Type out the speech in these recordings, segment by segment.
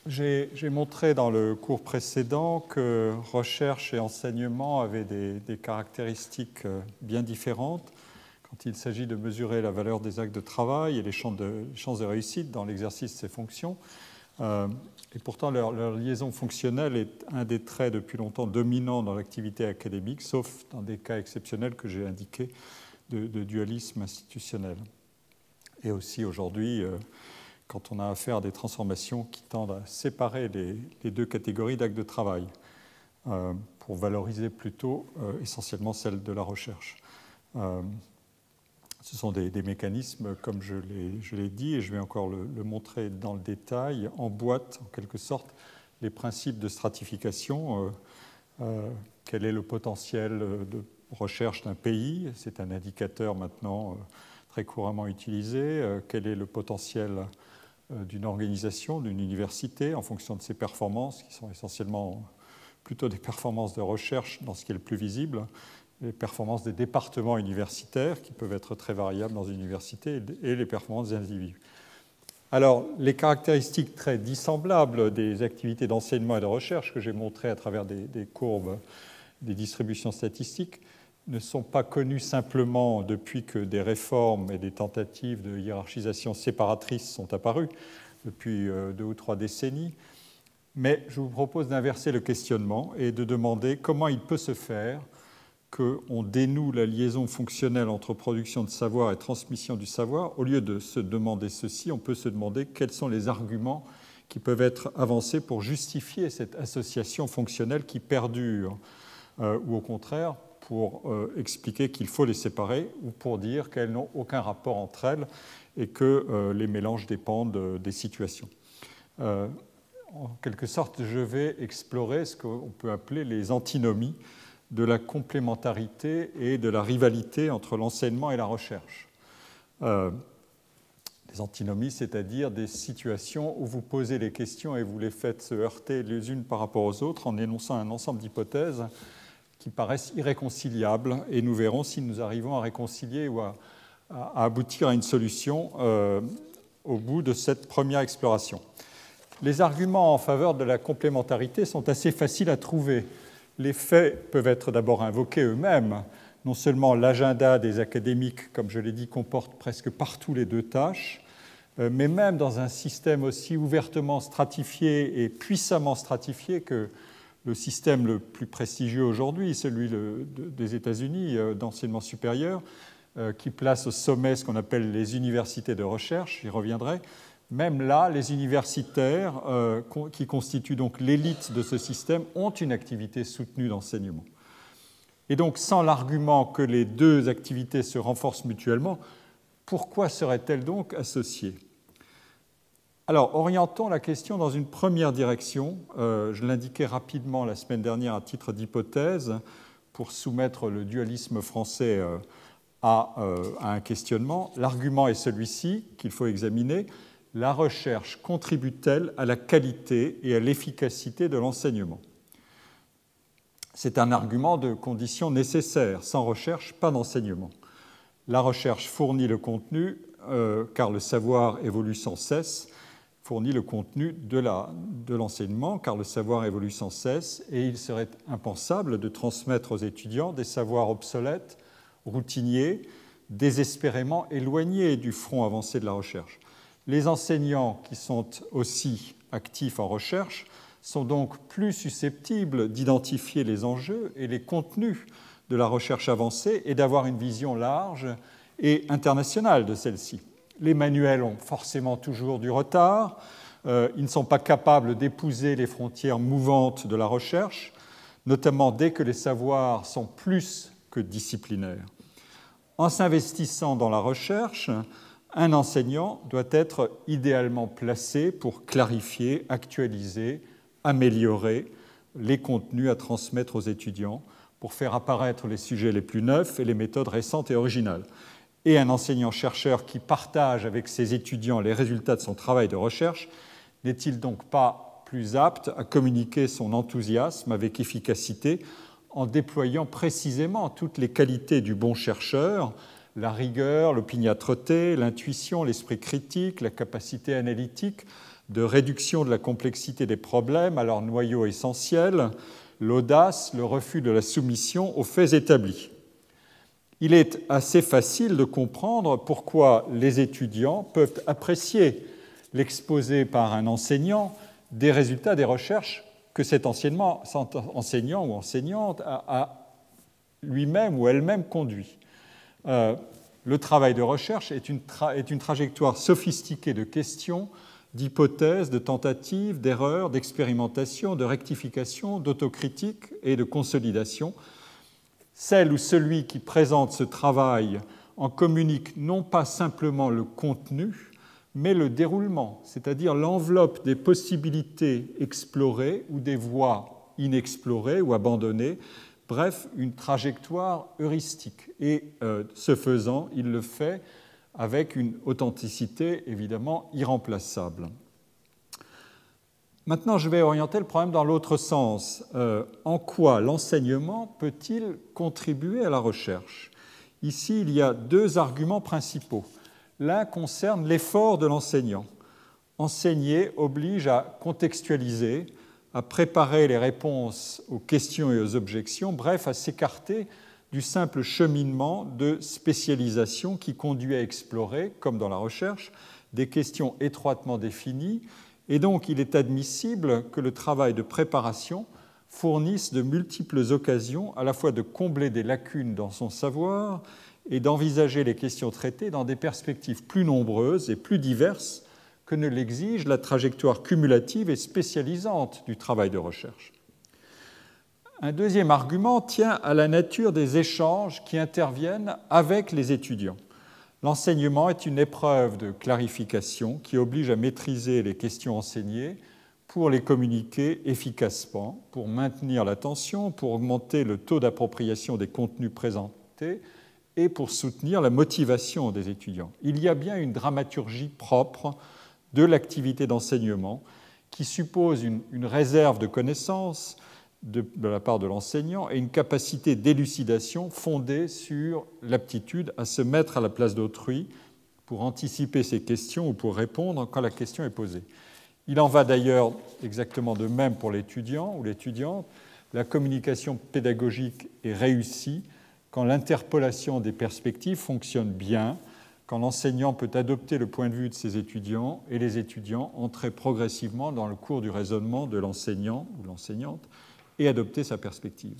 J'ai montré dans le cours précédent que recherche et enseignement avaient des caractéristiques bien différentes quand il s'agit de mesurer la valeur des actes de travail et les chances de réussite dans l'exercice de ces fonctions. Et pourtant, leur liaison fonctionnelle est un des traits depuis longtemps dominants dans l'activité académique, sauf dans des cas exceptionnels que j'ai indiqués de dualisme institutionnel. Et aussi aujourd'hui, quand on a affaire à des transformations qui tendent à séparer les deux catégories d'actes de travail pour valoriser plutôt essentiellement celle de la recherche. Ce sont des mécanismes, comme je l'ai dit, et je vais encore le montrer dans le détail, emboîtent en quelque sorte les principes de stratification. Quel est le potentiel de recherche d'un pays? C'est un indicateur maintenant très couramment utilisé. Quel est le potentiel d'une organisation, d'une université, en fonction de ses performances, qui sont essentiellement plutôt des performances de recherche dans ce qui est le plus visible, les performances des départements universitaires, qui peuvent être très variables dans une université, et les performances des individus. Alors, les caractéristiques très dissemblables des activités d'enseignement et de recherche que j'ai montrées à travers des courbes, des distributions statistiques, ne sont pas connues simplement depuis que des réformes et des tentatives de hiérarchisation séparatrice sont apparues, depuis 2 ou 3 décennies, mais je vous propose d'inverser le questionnement et de demander comment il peut se faire qu'on dénoue la liaison fonctionnelle entre production de savoir et transmission du savoir. Au lieu de se demander ceci, on peut se demander quels sont les arguments qui peuvent être avancés pour justifier cette association fonctionnelle qui perdure, ou au contraire, pour expliquer qu'il faut les séparer, ou pour dire qu'elles n'ont aucun rapport entre elles et que les mélanges dépendent des situations. En quelque sorte, je vais explorer ce qu'on peut appeler les antinomies de la complémentarité et de la rivalité entre l'enseignement et la recherche. Des antinomies, c'est-à-dire des situations où vous posez les questions et vous les faites se heurter les unes par rapport aux autres en énonçant un ensemble d'hypothèses qui paraissent irréconciliables, et nous verrons si nous arrivons à réconcilier ou à aboutir à une solution au bout de cette première exploration. Les arguments en faveur de la complémentarité sont assez faciles à trouver. Les faits peuvent être d'abord invoqués eux-mêmes. Non seulement l'agenda des académiques, comme je l'ai dit, comporte presque partout les 2 tâches, mais même dans un système aussi ouvertement stratifié et puissamment stratifié que le système le plus prestigieux aujourd'hui, celui des États-Unis d'enseignement supérieur, qui place au sommet ce qu'on appelle les universités de recherche, j'y reviendrai. Même là, les universitaires, qui constituent donc l'élite de ce système, ont une activité soutenue d'enseignement. Et donc, sans l'argument que les 2 activités se renforcent mutuellement, pourquoi seraient-elles donc associées? Alors, orientons la question dans une première direction. Je l'indiquais rapidement la semaine dernière à titre d'hypothèse pour soumettre le dualisme français à un questionnement. L'argument est celui-ci qu'il faut examiner. La recherche contribue-t-elle à la qualité et à l'efficacité de l'enseignement? C'est un argument de condition nécessaire. Sans recherche, pas d'enseignement. La recherche fournit le contenu, car le savoir évolue sans cesse, fournit le contenu de l'enseignement, car le savoir évolue sans cesse, et il serait impensable de transmettre aux étudiants des savoirs obsolètes, routiniers, désespérément éloignés du front avancé de la recherche. Les enseignants qui sont aussi actifs en recherche sont donc plus susceptibles d'identifier les enjeux et les contenus de la recherche avancée et d'avoir une vision large et internationale de celle-ci. Les manuels ont forcément toujours du retard, ils ne sont pas capables d'épouser les frontières mouvantes de la recherche, notamment dès que les savoirs sont plus que disciplinaires. En s'investissant dans la recherche, un enseignant doit être idéalement placé pour clarifier, actualiser, améliorer les contenus à transmettre aux étudiants, pour faire apparaître les sujets les plus neufs et les méthodes récentes et originales. Et un enseignant-chercheur qui partage avec ses étudiants les résultats de son travail de recherche n'est-il donc pas plus apte à communiquer son enthousiasme avec efficacité en déployant précisément toutes les qualités du bon chercheur, la rigueur, l'opiniâtreté, l'intuition, l'esprit critique, la capacité analytique, de réduction de la complexité des problèmes à leur noyau essentiel, l'audace, le refus de la soumission aux faits établis. Il est assez facile de comprendre pourquoi les étudiants peuvent apprécier l'exposé par un enseignant des résultats des recherches que cet enseignant ou enseignante a lui-même ou elle-même conduit. Le travail de recherche est une trajectoire sophistiquée de questions, d'hypothèses, de tentatives, d'erreurs, d'expérimentation, de rectification, d'autocritique et de consolidation. Celle ou celui qui présente ce travail en communique non pas simplement le contenu, mais le déroulement, c'est-à-dire l'enveloppe des possibilités explorées ou des voies inexplorées ou abandonnées, bref, une trajectoire heuristique. Et ce faisant, il le fait avec une authenticité évidemment irremplaçable. Maintenant, je vais orienter le problème dans l'autre sens. En quoi l'enseignement peut-il contribuer à la recherche? Ici, il y a deux arguments principaux. L'un concerne l'effort de l'enseignant. Enseigner oblige à contextualiser, à préparer les réponses aux questions et aux objections, bref, à s'écarter du simple cheminement de spécialisation qui conduit à explorer, comme dans la recherche, des questions étroitement définies, et donc il est admissible que le travail de préparation fournisse de multiples occasions à la fois de combler des lacunes dans son savoir et d'envisager les questions traitées dans des perspectives plus nombreuses et plus diverses que ne l'exige la trajectoire cumulative et spécialisante du travail de recherche. Un deuxième argument tient à la nature des échanges qui interviennent avec les étudiants. L'enseignement est une épreuve de clarification qui oblige à maîtriser les questions enseignées pour les communiquer efficacement, pour maintenir l'attention, pour augmenter le taux d'appropriation des contenus présentés et pour soutenir la motivation des étudiants. Il y a bien une dramaturgie propre de l'activité d'enseignement qui suppose une réserve de connaissances de la part de l'enseignant et une capacité d'élucidation fondée sur l'aptitude à se mettre à la place d'autrui pour anticiper ses questions ou pour répondre quand la question est posée. Il en va d'ailleurs exactement de même pour l'étudiant ou l'étudiante. La communication pédagogique est réussie quand l'interpolation des perspectives fonctionne bien, quand l'enseignant peut adopter le point de vue de ses étudiants et les étudiants entrer progressivement dans le cours du raisonnement de l'enseignant ou l'enseignante et adopter sa perspective.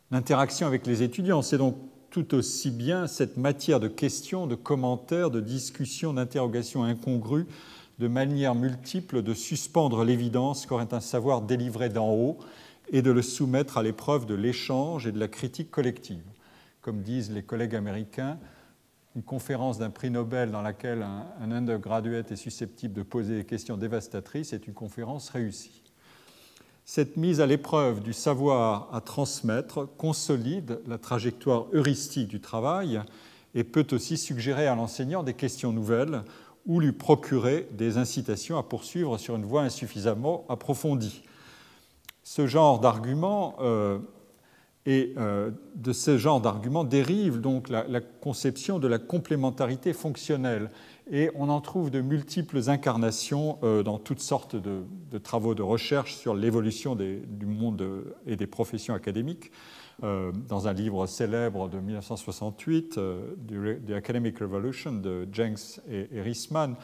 L'interaction avec les étudiants, c'est donc tout aussi bien cette matière de questions, de commentaires, de discussions, d'interrogations incongrues, de manières multiples de suspendre l'évidence qu'aurait un savoir délivré d'en haut et de le soumettre à l'épreuve de l'échange et de la critique collective. Comme disent les collègues américains, une conférence d'un prix Nobel dans laquelle un undergraduate est susceptible de poser des questions dévastatrices est une conférence réussie. Cette mise à l'épreuve du savoir à transmettre consolide la trajectoire heuristique du travail et peut aussi suggérer à l'enseignant des questions nouvelles ou lui procurer des incitations à poursuivre sur une voie insuffisamment approfondie. Ce genre d'argument de ce genre d'argument dérive donc la conception de la complémentarité fonctionnelle. Et on en trouve de multiples incarnations dans toutes sortes de travaux de recherche sur l'évolution du monde et des professions académiques. Dans un livre célèbre de 1968, The Academic Revolution, de Jenks et Reisman,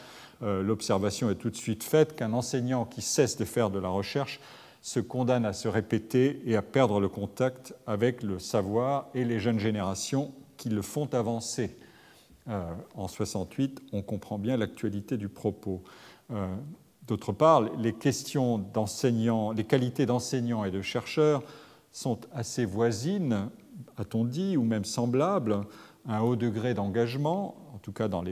l'observation est tout de suite faite qu'un enseignant qui cesse de faire de la recherche se condamne à se répéter et à perdre le contact avec le savoir et les jeunes générations qui le font avancer. En 68, on comprend bien l'actualité du propos. D'autre part, les questions d'enseignants, les qualités d'enseignants et de chercheurs sont assez voisines, a-t-on dit, ou même semblables, un haut degré d'engagement, en tout cas dans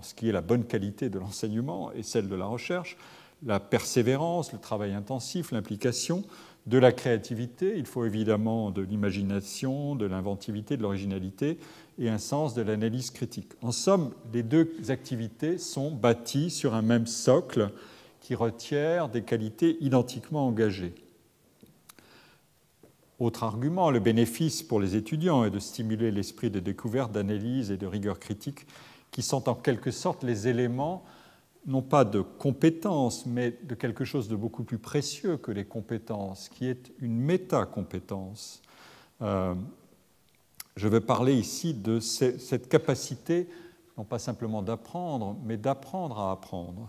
ce qui est la bonne qualité de l'enseignement et celle de la recherche, la persévérance, le travail intensif, l'implication, de la créativité. Il faut évidemment de l'imagination, de l'inventivité, de l'originalité et un sens de l'analyse critique. En somme, les deux activités sont bâties sur un même socle qui requiert des qualités identiquement engagées. Autre argument, le bénéfice pour les étudiants est de stimuler l'esprit de découverte, d'analyse et de rigueur critique qui sont en quelque sorte les éléments non pas de compétences, mais de quelque chose de beaucoup plus précieux que les compétences, qui est une métacompétence. Je vais parler ici de cette capacité, non pas simplement d'apprendre, mais d'apprendre à apprendre,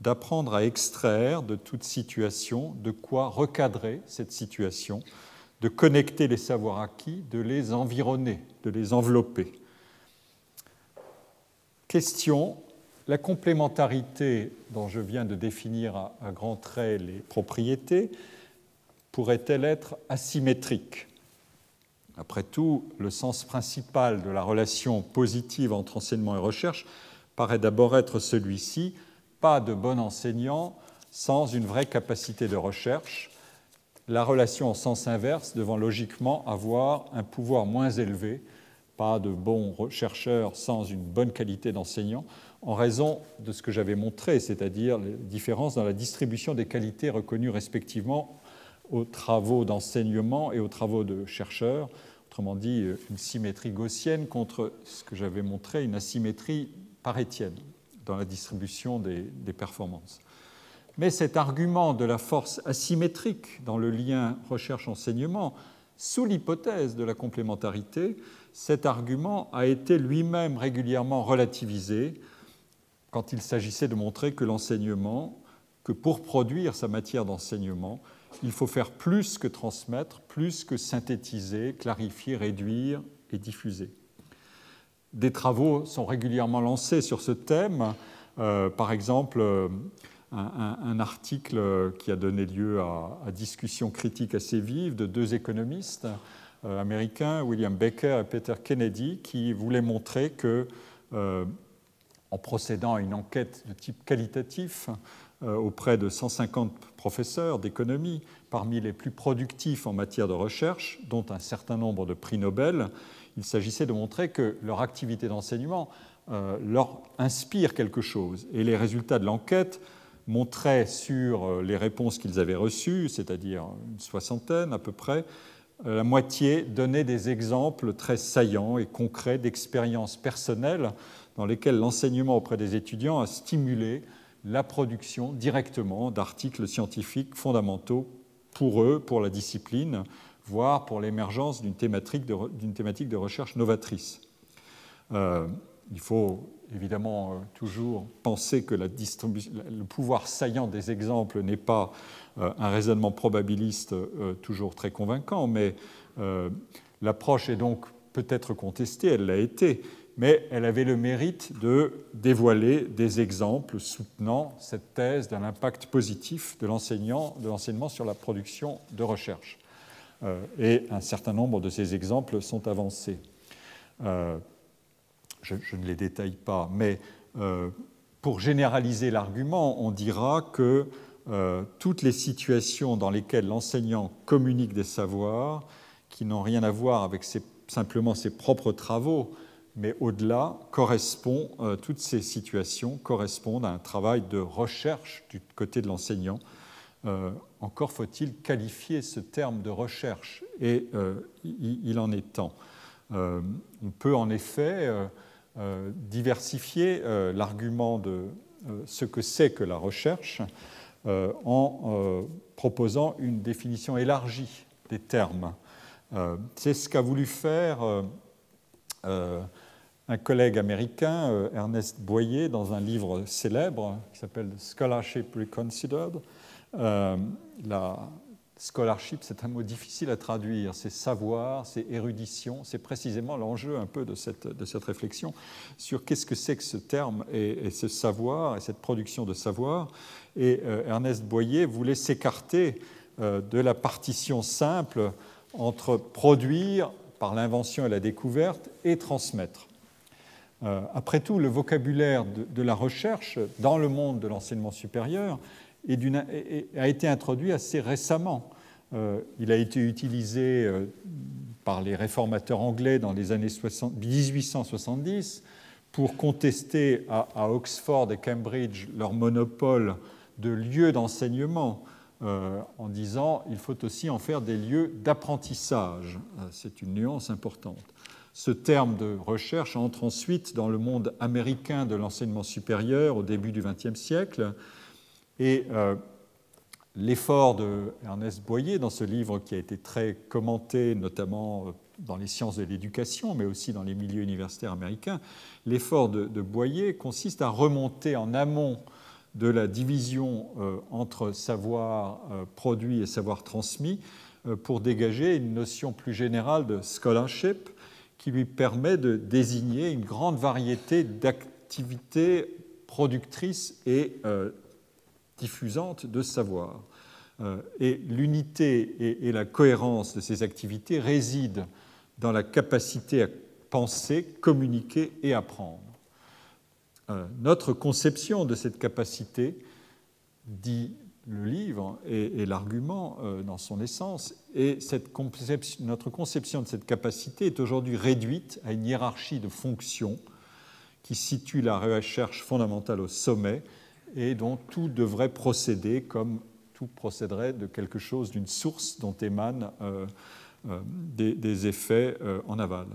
d'apprendre à extraire de toute situation de quoi recadrer cette situation, de connecter les savoirs acquis, de les environner, de les envelopper. Question, la complémentarité dont je viens de définir à grands traits les propriétés pourrait-elle être asymétrique ? Après tout, le sens principal de la relation positive entre enseignement et recherche paraît d'abord être celui-ci, pas de bon enseignant sans une vraie capacité de recherche, la relation en sens inverse devant logiquement avoir un pouvoir moins élevé, pas de bons chercheurs sans une bonne qualité d'enseignant, en raison de ce que j'avais montré, c'est-à-dire les différences dans la distribution des qualités reconnues respectivement aux travaux d'enseignement et aux travaux de chercheurs, autrement dit une symétrie gaussienne contre ce que j'avais montré, une asymétrie parétienne dans la distribution des performances. Mais cet argument de la force asymétrique dans le lien recherche-enseignement, sous l'hypothèse de la complémentarité, cet argument a été lui-même régulièrement relativisé quand il s'agissait de montrer que l'enseignement, que pour produire sa matière d'enseignement, il faut faire plus que transmettre, plus que synthétiser, clarifier, réduire et diffuser. Des travaux sont régulièrement lancés sur ce thème. Par exemple, un article qui a donné lieu à discussions critiques assez vives de deux économistes américains, William Baker et Peter Kennedy, qui voulaient montrer que, en procédant à une enquête de type qualitatif, auprès de 150 professeurs d'économie, parmi les plus productifs en matière de recherche, dont un certain nombre de prix Nobel, il s'agissait de montrer que leur activité d'enseignement leur inspire quelque chose. Et les résultats de l'enquête montraient sur les réponses qu'ils avaient reçues, c'est-à-dire une soixantaine à peu près, la moitié donnait des exemples très saillants et concrets d'expériences personnelles dans lesquelles l'enseignement auprès des étudiants a stimulé la production directement d'articles scientifiques fondamentaux pour eux, pour la discipline, voire pour l'émergence d'une thématique de recherche novatrice. Il faut évidemment toujours penser que le pouvoir saillant des exemples n'est pas un raisonnement probabiliste toujours très convaincant, mais l'approche est donc peut-être contestée, elle l'a été, mais elle avait le mérite de dévoiler des exemples soutenant cette thèse d'un impact positif de l'enseignement sur la production de recherche. Et un certain nombre de ces exemples sont avancés. Je ne les détaille pas, mais pour généraliser l'argument, on dira que toutes les situations dans lesquelles l'enseignant communique des savoirs qui n'ont rien à voir avec simplement ses propres travaux, mais au-delà, toutes ces situations correspondent à un travail de recherche du côté de l'enseignant. Encore faut-il qualifier ce terme de recherche, et il en est temps. On peut en effet diversifier l'argument de ce que c'est que la recherche en proposant une définition élargie des termes. C'est ce qu'a voulu faire un collègue américain, Ernest Boyer, dans un livre célèbre qui s'appelle « Scholarship Reconsidered ». La scholarship, c'est un mot difficile à traduire, c'est savoir, c'est érudition, c'est précisément l'enjeu un peu de cette réflexion sur qu'est-ce que c'est que ce terme et ce savoir et cette production de savoir. Et Ernest Boyer voulait s'écarter de la partition simple entre produire par l'invention et la découverte et transmettre. Après tout, le vocabulaire de la recherche dans le monde de l'enseignement supérieur a été introduit assez récemment. Il a été utilisé par les réformateurs anglais dans les années 1870 pour contester à Oxford et Cambridge leur monopole de lieux d'enseignement, en disant qu'il faut aussi en faire des lieux d'apprentissage. C'est une nuance importante. Ce terme de recherche entre ensuite dans le monde américain de l'enseignement supérieur au début du XXe siècle. Et l'effort de Ernest Boyer dans ce livre qui a été très commenté, notamment dans les sciences de l'éducation, mais aussi dans les milieux universitaires américains, l'effort de Boyer consiste à remonter en amont de la division entre savoir produit et savoir transmis pour dégager une notion plus générale de scholarship qui lui permet de désigner une grande variété d'activités productrices et diffusantes de savoir. Et l'unité et la cohérence de ces activités résident dans la capacité à penser, communiquer et apprendre. Notre conception de cette capacité, dit le livre et l'argument dans son essence, et notre conception de cette capacité est aujourd'hui réduite à une hiérarchie de fonctions qui situe la recherche fondamentale au sommet et dont tout devrait procéder comme tout procéderait de quelque chose, d'une source dont émanent des effets en aval.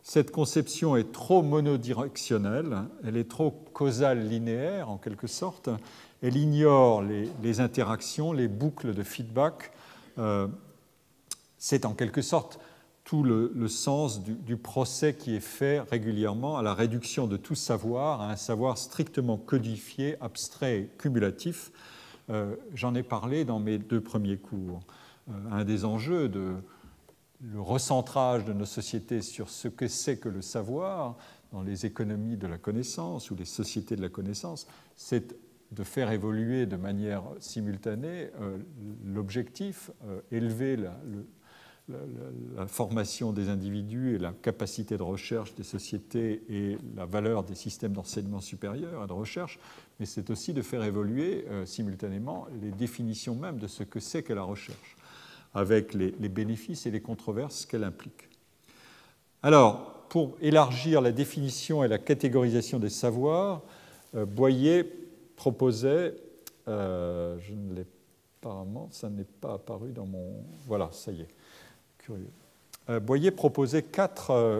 Cette conception est trop monodirectionnelle, elle est trop causale linéaire en quelque sorte, elle ignore les interactions, les boucles de feedback. C'est en quelque sorte tout le sens du procès qui est fait régulièrement à la réduction de tout savoir à un savoir strictement codifié, abstrait et cumulatif. J'en ai parlé dans mes 2 premiers cours. Un des enjeux le recentrage de nos sociétés sur ce que c'est que le savoir dans les économies de la connaissance ou les sociétés de la connaissance, c'est de faire évoluer de manière simultanée l'objectif, élever la formation des individus et la capacité de recherche des sociétés et la valeur des systèmes d'enseignement supérieur et de recherche, mais c'est aussi de faire évoluer simultanément les définitions même de ce que c'est que la recherche, avec les bénéfices et les controverses qu'elle implique. Alors, pour élargir la définition et la catégorisation des savoirs, Boyer proposait, je ne l'ai apparemment, ça n'est pas apparu dans mon... Voilà, ça y est, curieux. Boyer proposait quatre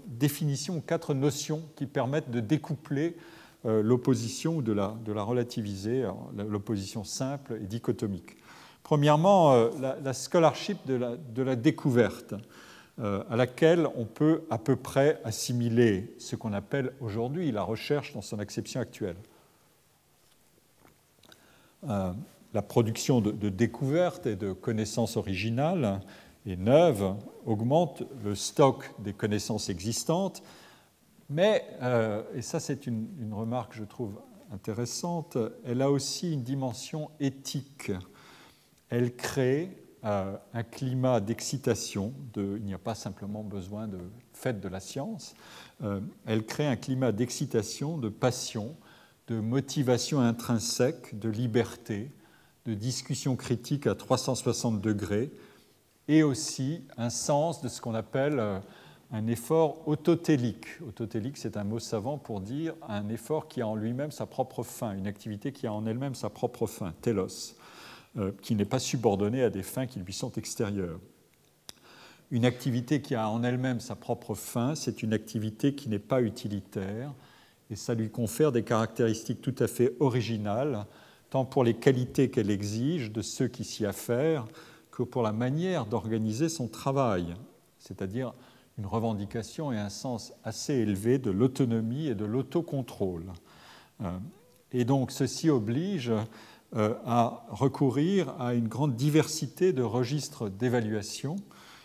définitions, 4 notions qui permettent de découpler l'opposition ou de la relativiser, l'opposition simple et dichotomique. Premièrement, la scholarship de la découverte, à laquelle on peut à peu près assimiler ce qu'on appelle aujourd'hui la recherche dans son acception actuelle. La production de découvertes et de connaissances originales et neuves augmente le stock des connaissances existantes, mais, et ça c'est une remarque que je trouve intéressante, elle a aussi une dimension éthique. Elle crée un climat d'excitation, il n'y a pas simplement besoin de fête de la science, elle crée un climat d'excitation, de passion, de motivation intrinsèque, de liberté, de discussion critique à 360 degrés, et aussi un sens de ce qu'on appelle un effort autotélique. Autotélique, c'est un mot savant pour dire un effort qui a en lui-même sa propre fin, une activité qui a en elle-même sa propre fin, télos, qui n'est pas subordonnée à des fins qui lui sont extérieures. Une activité qui a en elle-même sa propre fin, c'est une activité qui n'est pas utilitaire, et ça lui confère des caractéristiques tout à fait originales, tant pour les qualités qu'elle exige de ceux qui s'y affairent, que pour la manière d'organiser son travail, c'est-à-dire une revendication et un sens assez élevé de l'autonomie et de l'autocontrôle. Et donc ceci oblige à recourir à une grande diversité de registres d'évaluation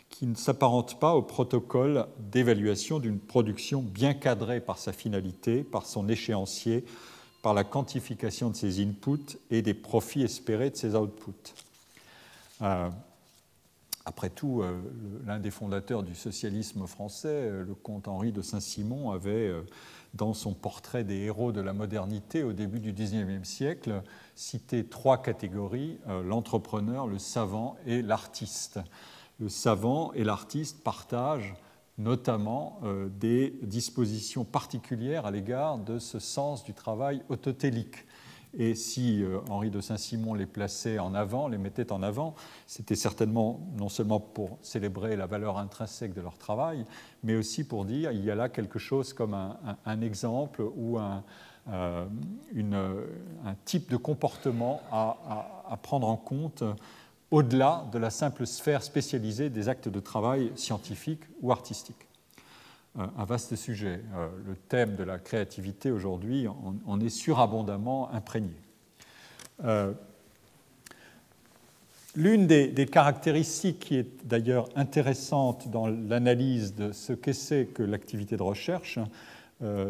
qui ne s'apparentent pas au protocole d'évaluation d'une production bien cadrée par sa finalité, par son échéancier, par la quantification de ses inputs et des profits espérés de ses outputs. Après tout, l'un des fondateurs du socialisme français, le comte Henri de Saint-Simon, avait, dans son portrait des héros de la modernité au début du XIXe siècle, cité 3 catégories, l'entrepreneur, le savant et l'artiste. Le savant et l'artiste partagent notamment des dispositions particulières à l'égard de ce sens du travail autotélique. Et si Henri de Saint-Simon les plaçait en avant, les mettait en avant, c'était certainement non seulement pour célébrer la valeur intrinsèque de leur travail, mais aussi pour dire il y a là quelque chose comme un exemple ou un type de comportement à prendre en compte au-delà de la simple sphère spécialisée des actes de travail scientifiques ou artistiques. Un vaste sujet. Le thème de la créativité aujourd'hui en est surabondamment imprégné. L'une des caractéristiques qui est d'ailleurs intéressante dans l'analyse de ce qu'est que l'activité de recherche,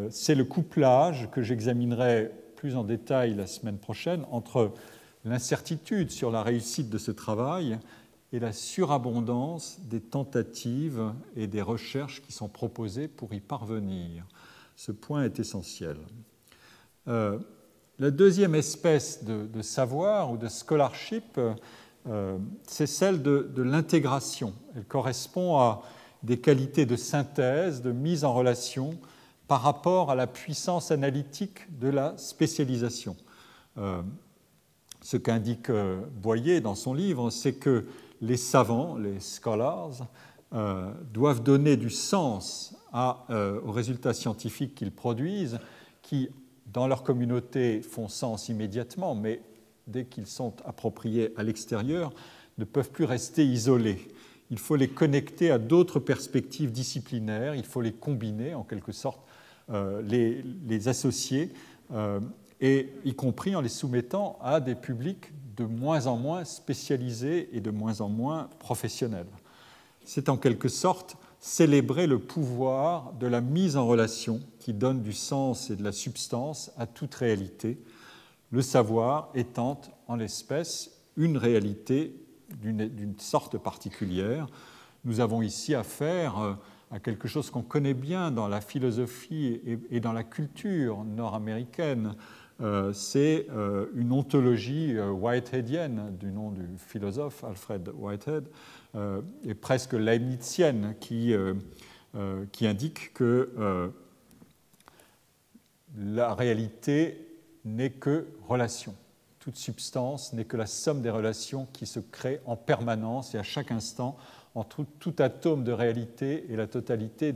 c'est le couplage que j'examinerai plus en détail la semaine prochaine entre l'incertitude sur la réussite de ce travail et la surabondance des tentatives et des recherches qui sont proposées pour y parvenir. Ce point est essentiel. La deuxième espèce de savoir ou de scholarship, c'est celle de l'intégration. Elle correspond à des qualités de synthèse, de mise en relation par rapport à la puissance analytique de la spécialisation. Ce qu'indique Boyer dans son livre, c'est que les savants, les scholars, doivent donner du sens aux résultats scientifiques qu'ils produisent, qui, dans leur communauté, font sens immédiatement, mais dès qu'ils sont appropriés à l'extérieur, ne peuvent plus rester isolés. Il faut les connecter à d'autres perspectives disciplinaires, il faut les combiner, en quelque sorte, les associer, et y compris en les soumettant à des publics de moins en moins spécialisés et de moins en moins professionnels. C'est en quelque sorte célébrer le pouvoir de la mise en relation qui donne du sens et de la substance à toute réalité, le savoir étant en l'espèce une réalité d'une sorte particulière. Nous avons ici affaire à quelque chose qu'on connaît bien dans la philosophie et dans la culture nord-américaine. C'est une ontologie whiteheadienne du nom du philosophe Alfred Whitehead, et presque leibnizienne, qui indique que la réalité n'est que relation. Toute substance n'est que la somme des relations qui se créent en permanence et à chaque instant entre tout atome de réalité et la totalité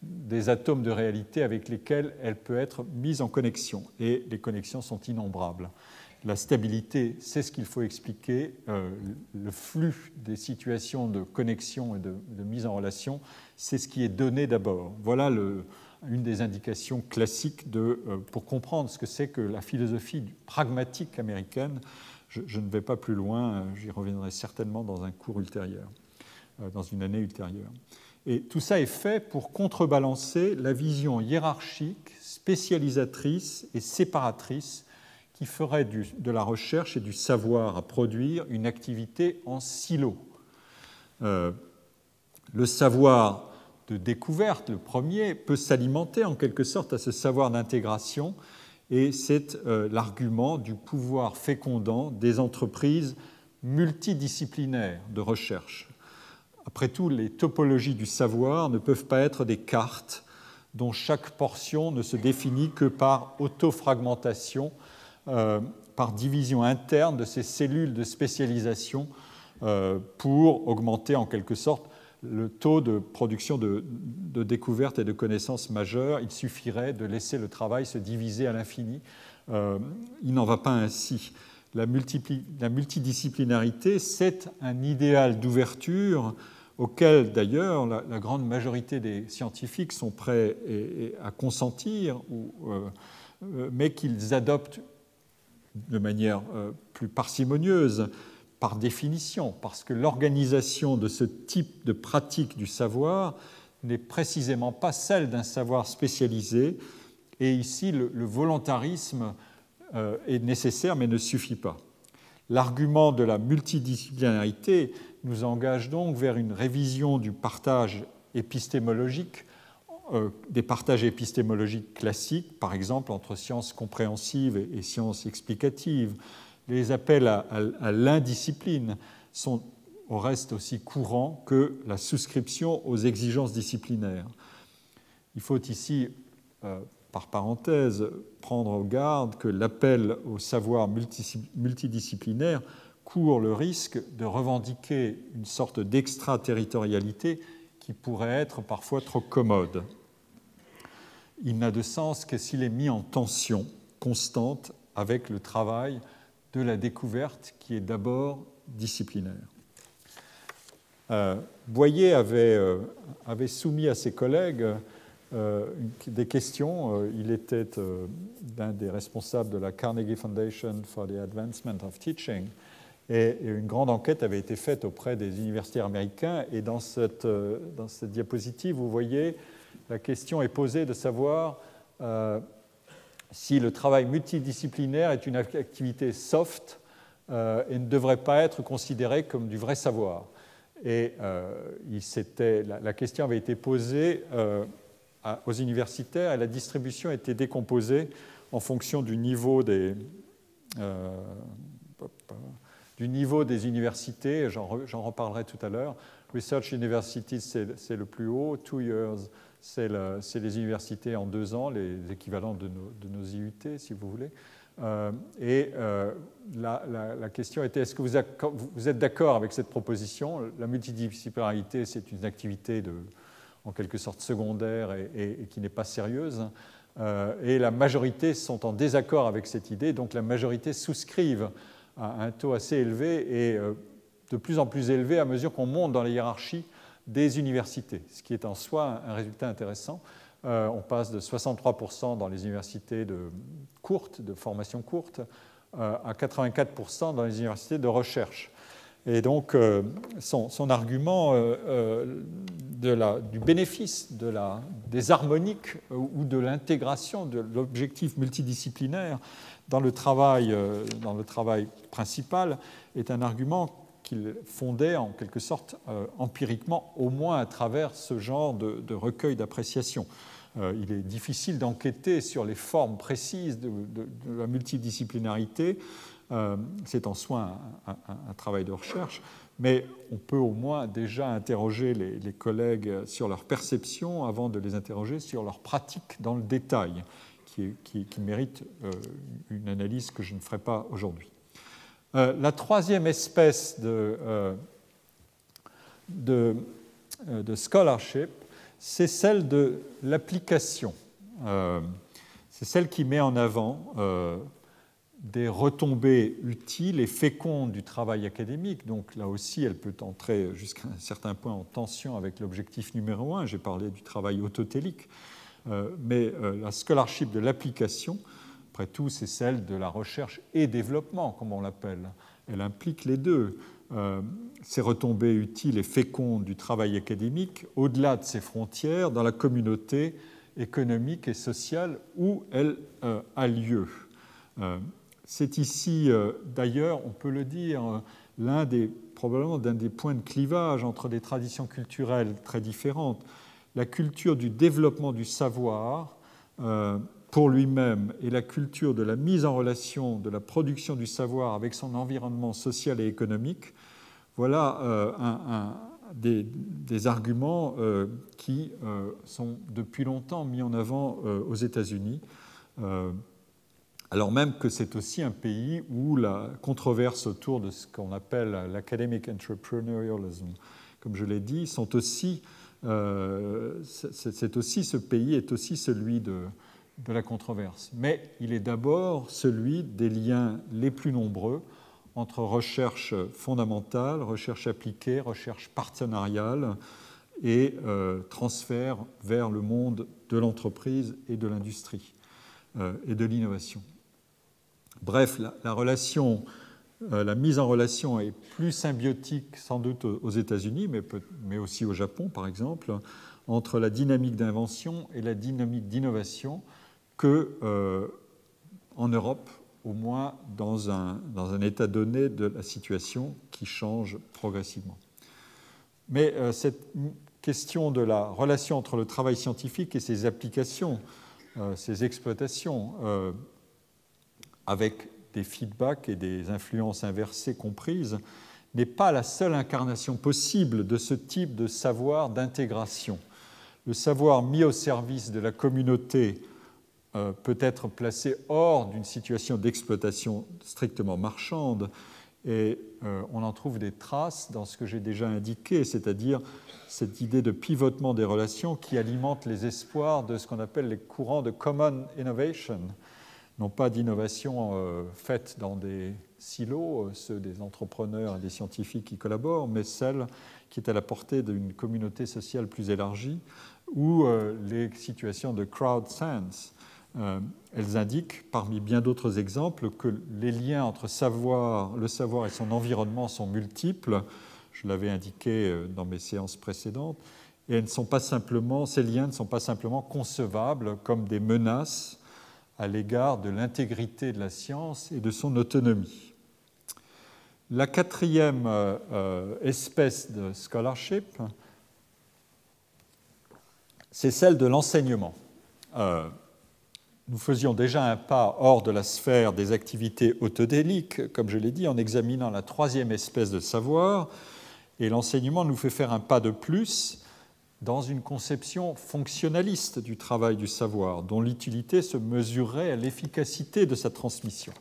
des atomes de réalité avec lesquels elle peut être mise en connexion. Et les connexions sont innombrables. La stabilité, c'est ce qu'il faut expliquer. Le flux des situations de connexion et de mise en relation, c'est ce qui est donné d'abord. Voilà une des indications classiques pour comprendre ce que c'est que la philosophie pragmatique américaine. Je ne vais pas plus loin, j'y reviendrai certainement dans un cours ultérieur, dans une année ultérieure. Et tout ça est fait pour contrebalancer la vision hiérarchique, spécialisatrice et séparatrice qui ferait de la recherche et du savoir à produire une activité en silo. Le savoir de découverte, le premier, peut s'alimenter en quelque sorte à ce savoir d'intégration, et c'est l'argument du pouvoir fécondant des entreprises multidisciplinaires de recherche. Après tout, les topologies du savoir ne peuvent pas être des cartes dont chaque portion ne se définit que par autofragmentation, par division interne de ces cellules de spécialisation pour augmenter en quelque sorte le taux de production de découvertes et de connaissances majeures. Il suffirait de laisser le travail se diviser à l'infini. Il n'en va pas ainsi. La multidisciplinarité, c'est un idéal d'ouverture auquel, d'ailleurs, la grande majorité des scientifiques sont prêts à consentir, mais qu'ils adoptent de manière plus parcimonieuse, par définition, parce que l'organisation de ce type de pratique du savoir n'est précisément pas celle d'un savoir spécialisé, et ici, le volontarisme est nécessaire, mais ne suffit pas. L'argument de la multidisciplinarité nous engage donc vers une révision du partage épistémologique, des partages épistémologiques classiques, par exemple entre sciences compréhensives et sciences explicatives. Les appels à l'indiscipline sont au reste aussi courants que la souscription aux exigences disciplinaires. Il faut ici par parenthèse, prendre garde que l'appel au savoir multidisciplinaire court le risque de revendiquer une sorte d'extraterritorialité qui pourrait être parfois trop commode. Il n'a de sens que s'il est mis en tension constante avec le travail de la découverte qui est d'abord disciplinaire. Boyer avait soumis à ses collègues des questions. Il était l'un des responsables de la Carnegie Foundation for the Advancement of Teaching. Et une grande enquête avait été faite auprès des universitaires américains. Et dans cette diapositive, vous voyez, la question est posée de savoir si le travail multidisciplinaire est une activité soft et ne devrait pas être considéré comme du vrai savoir. Et la question avait été posée aux universitaires et la distribution a été décomposée en fonction du niveau des universités. J'en reparlerai tout à l'heure. Research Universities, c'est le plus haut. 2 years, c'est les universités en 2 ans, les équivalents de nos IUT, si vous voulez. La question était, est-ce que vous êtes d'accord avec cette proposition? La multidisciplinarité, c'est une activité en quelque sorte secondaire et qui n'est pas sérieuse. Et la majorité sont en désaccord avec cette idée, donc la majorité souscrivent à un taux assez élevé et de plus en plus élevé à mesure qu'on monte dans la hiérarchie des universités, ce qui est en soi un résultat intéressant. On passe de 63% dans les universités de formation courte, à 84% dans les universités de recherche. Et donc, son argument du bénéfice des harmoniques ou de l'intégration de l'objectif multidisciplinaire dans le travail principal est un argument qu'il fondait en quelque sorte empiriquement, au moins à travers ce genre de recueil d'appréciation. Il est difficile d'enquêter sur les formes précises de la multidisciplinarité. C'est en soi un travail de recherche, mais on peut au moins déjà interroger les collègues sur leur perception avant de les interroger sur leur pratique dans le détail, qui mérite une analyse que je ne ferai pas aujourd'hui. La troisième espèce de scholarship, c'est celle de l'application. C'est celle qui met en avant des retombées utiles et fécondes du travail académique. Donc là aussi, elle peut entrer jusqu'à un certain point en tension avec l'objectif numéro 1. J'ai parlé du travail autotélique. Mais la scholarship de l'application, après tout, c'est celle de la recherche et développement, comme on l'appelle. Elle implique les deux. Ces retombées utiles et fécondes du travail académique, au-delà de ses frontières, dans la communauté économique et sociale où elle a lieu. C'est ici, d'ailleurs, on peut le dire, probablement l'un des points de clivage entre des traditions culturelles très différentes. La culture du développement du savoir pour lui-même et la culture de la mise en relation de la production du savoir avec son environnement social et économique, voilà des arguments qui sont depuis longtemps mis en avant aux États-Unis, alors même que c'est aussi un pays où la controverse autour de ce qu'on appelle l'academic entrepreneurialism, comme je l'ai dit, ce pays est aussi celui de la controverse. Mais il est d'abord celui des liens les plus nombreux entre recherche fondamentale, recherche appliquée, recherche partenariale et transfert vers le monde de l'entreprise et de l'industrie et de l'innovation. Bref, la mise en relation est plus symbiotique sans doute aux États-Unis, mais aussi au Japon par exemple, entre la dynamique d'invention et la dynamique d'innovation qu'en Europe, au moins dans un état donné de la situation qui change progressivement. Mais cette question de la relation entre le travail scientifique et ses applications, ses exploitations, avec des feedbacks et des influences inversées comprises, n'est pas la seule incarnation possible de ce type de savoir d'intégration. Le savoir mis au service de la communauté peut être placé hors d'une situation d'exploitation strictement marchande. Et on en trouve des traces dans ce que j'ai déjà indiqué, c'est-à-dire cette idée de pivotement des relations qui alimente les espoirs de ce qu'on appelle les courants de common innovation, non pas d'innovation faite dans des silos, ceux des entrepreneurs et des scientifiques qui collaborent, mais celle qui est à la portée d'une communauté sociale plus élargie, ou les situations de crowd sense. Elles indiquent, parmi bien d'autres exemples, que les liens entre le savoir et son environnement sont multiples. Je l'avais indiqué dans mes séances précédentes. Et ces liens ne sont pas simplement concevables comme des menaces à l'égard de l'intégrité de la science et de son autonomie. La quatrième espèce de scholarship, c'est celle de l'enseignement. Nous faisions déjà un pas hors de la sphère des activités autodéliques, comme je l'ai dit, en examinant la troisième espèce de savoir, et l'enseignement nous fait faire un pas de plus dans une conception fonctionnaliste du travail du savoir, dont l'utilité se mesurerait à l'efficacité de sa transmission.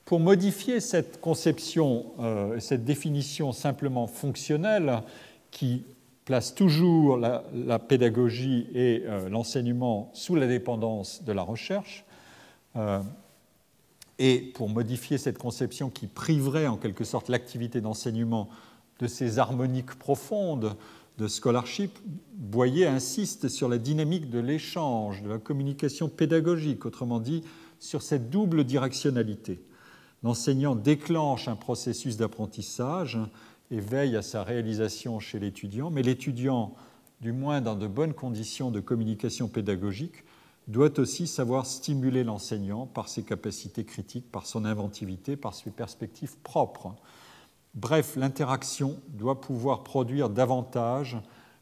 Pour modifier cette conception, cette définition simplement fonctionnelle qui place toujours la pédagogie et l'enseignement sous la dépendance de la recherche, et pour modifier cette conception qui priverait en quelque sorte l'activité d'enseignement de ses harmoniques profondes de scholarship, Boyer insiste sur la dynamique de l'échange, de la communication pédagogique, autrement dit, sur cette double directionnalité. L'enseignant déclenche un processus d'apprentissage et veille à sa réalisation chez l'étudiant, mais l'étudiant, du moins dans de bonnes conditions de communication pédagogique, doit aussi savoir stimuler l'enseignant par ses capacités critiques, par son inventivité, par ses perspectives propres. Bref, l'interaction doit pouvoir produire davantage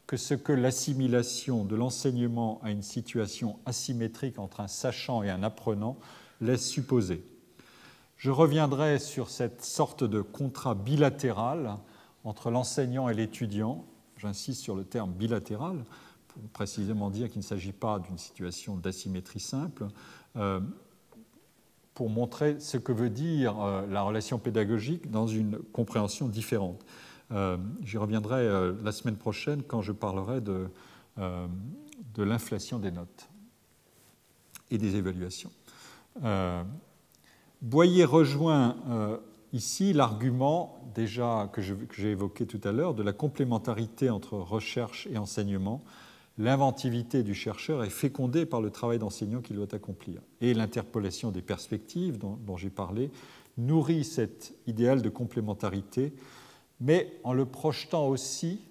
que ce que l'assimilation de l'enseignement à une situation asymétrique entre un sachant et un apprenant laisse supposer. Je reviendrai sur cette sorte de contrat bilatéral entre l'enseignant et l'étudiant. J'insiste sur le terme bilatéral, pour précisément dire qu'il ne s'agit pas d'une situation d'asymétrie simple, pour montrer ce que veut dire la relation pédagogique dans une compréhension différente. J'y reviendrai la semaine prochaine quand je parlerai de l'inflation des notes et des évaluations. Boyer rejoint ici l'argument déjà que j'ai évoqué tout à l'heure de la complémentarité entre recherche et enseignement. L'inventivité du chercheur est fécondée par le travail d'enseignant qu'il doit accomplir. Et l'interpolation des perspectives dont j'ai parlé nourrit cet idéal de complémentarité, mais en projetant aussi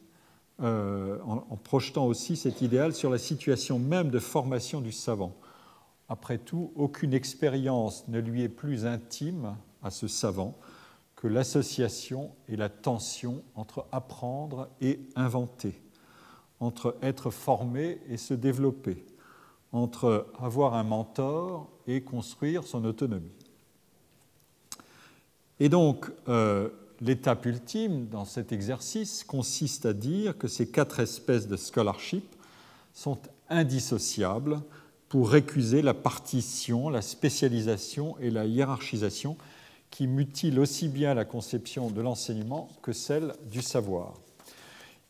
cet idéal sur la situation même de formation du savant. Après tout, aucune expérience ne lui est plus intime à ce savant que l'association et la tension entre apprendre et inventer, entre être formé et se développer, entre avoir un mentor et construire son autonomie. Et donc, l'étape ultime dans cet exercice consiste à dire que ces quatre espèces de scholarship sont indissociables pour récuser la partition, la spécialisation et la hiérarchisation qui mutilent aussi bien la conception de l'enseignement que celle du savoir.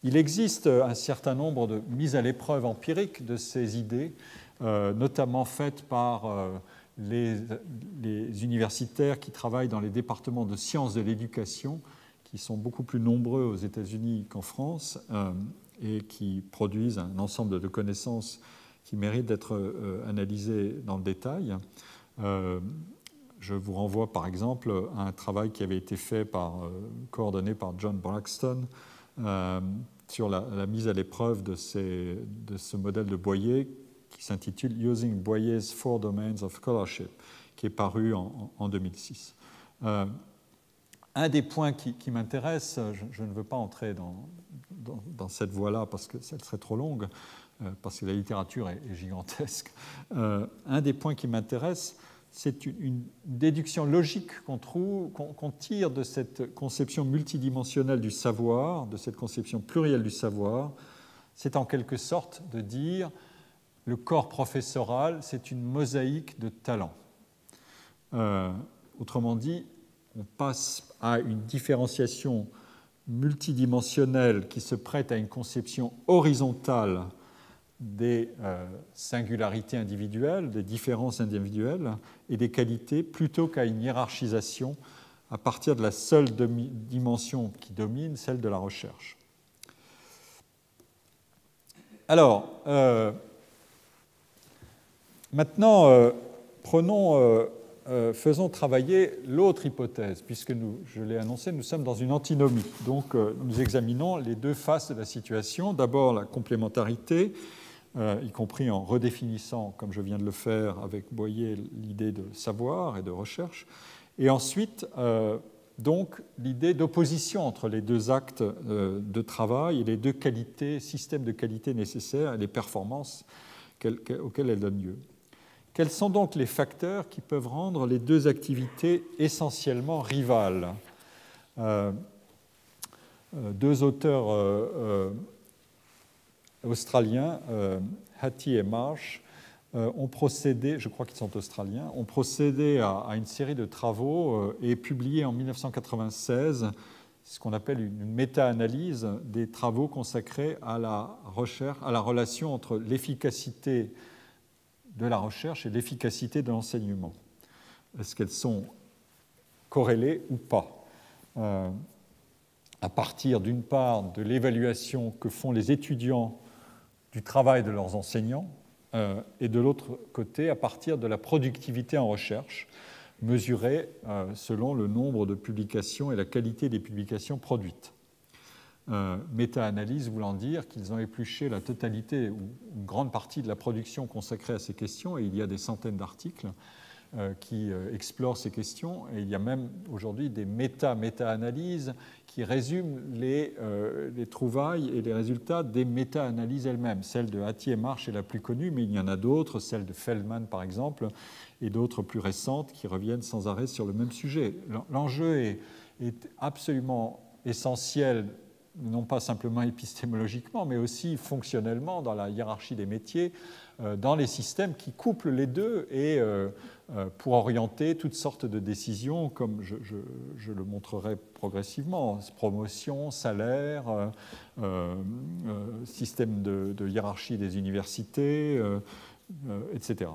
Il existe un certain nombre de mises à l'épreuve empiriques de ces idées, notamment faites par les universitaires qui travaillent dans les départements de sciences de l'éducation, qui sont beaucoup plus nombreux aux États-Unis qu'en France, et qui produisent un ensemble de connaissances qui méritent d'être analysées dans le détail. Je vous renvoie par exemple à un travail qui avait été fait coordonné par John Braxton sur la mise à l'épreuve de ce modèle de Boyer qui s'intitule « Using Boyer's Four Domains of Scholarship », qui est paru en 2006. Un des points qui m'intéresse, je ne veux pas entrer dans cette voie-là parce que ça serait trop longue, parce que la littérature est gigantesque. Un des points qui m'intéresse, c'est une déduction logique qu'on tire de cette conception multidimensionnelle du savoir, de cette conception plurielle du savoir. C'est en quelque sorte de dire le corps professoral, c'est une mosaïque de talents. Autrement dit, on passe à une différenciation multidimensionnelle qui se prête à une conception horizontale des singularités individuelles, des différences individuelles et des qualités, plutôt qu'à une hiérarchisation à partir de la seule dimension qui domine, celle de la recherche. Alors, maintenant, faisons travailler l'autre hypothèse, puisque je l'ai annoncé, nous sommes dans une antinomie. Donc, nous examinons les deux faces de la situation. D'abord, la complémentarité, y compris en redéfinissant, comme je viens de le faire avec Boyer, l'idée de savoir et de recherche. Et ensuite, donc, l'idée d'opposition entre les deux actes de travail et les deux systèmes de qualité nécessaires et les performances auxquelles elles donnent lieu. Quels sont donc les facteurs qui peuvent rendre les deux activités essentiellement rivales ? Deux auteurs australiens, Hattie et Marsh, ont procédé, je crois qu'ils sont australiens, ont procédé à une série de travaux et publié en 1996 ce qu'on appelle une méta-analyse des travaux consacrés à la recherche, à la relation entre l'efficacité de la recherche et l'efficacité de l'enseignement. Est-ce qu'elles sont corrélées ou pas ? À partir d'une part de l'évaluation que font les étudiants du travail de leurs enseignants et de l'autre côté à partir de la productivité en recherche mesurée selon le nombre de publications et la qualité des publications produites. Méta-analyse voulant dire qu'ils ont épluché la totalité ou une grande partie de la production consacrée à ces questions, et il y a des centaines d'articles qui explorent ces questions, et il y a même aujourd'hui des méta-analyses qui résument les trouvailles et les résultats des méta-analyses elles-mêmes. Celle de Hattie et Marsh est la plus connue, mais il y en a d'autres, celle de Feldman par exemple, et d'autres plus récentes qui reviennent sans arrêt sur le même sujet. L'enjeu est absolument essentiel, non pas simplement épistémologiquement, mais aussi fonctionnellement dans la hiérarchie des métiers, dans les systèmes qui couplent les deux et pour orienter toutes sortes de décisions, comme je le montrerai progressivement, promotion, salaire, système de hiérarchie des universités, etc.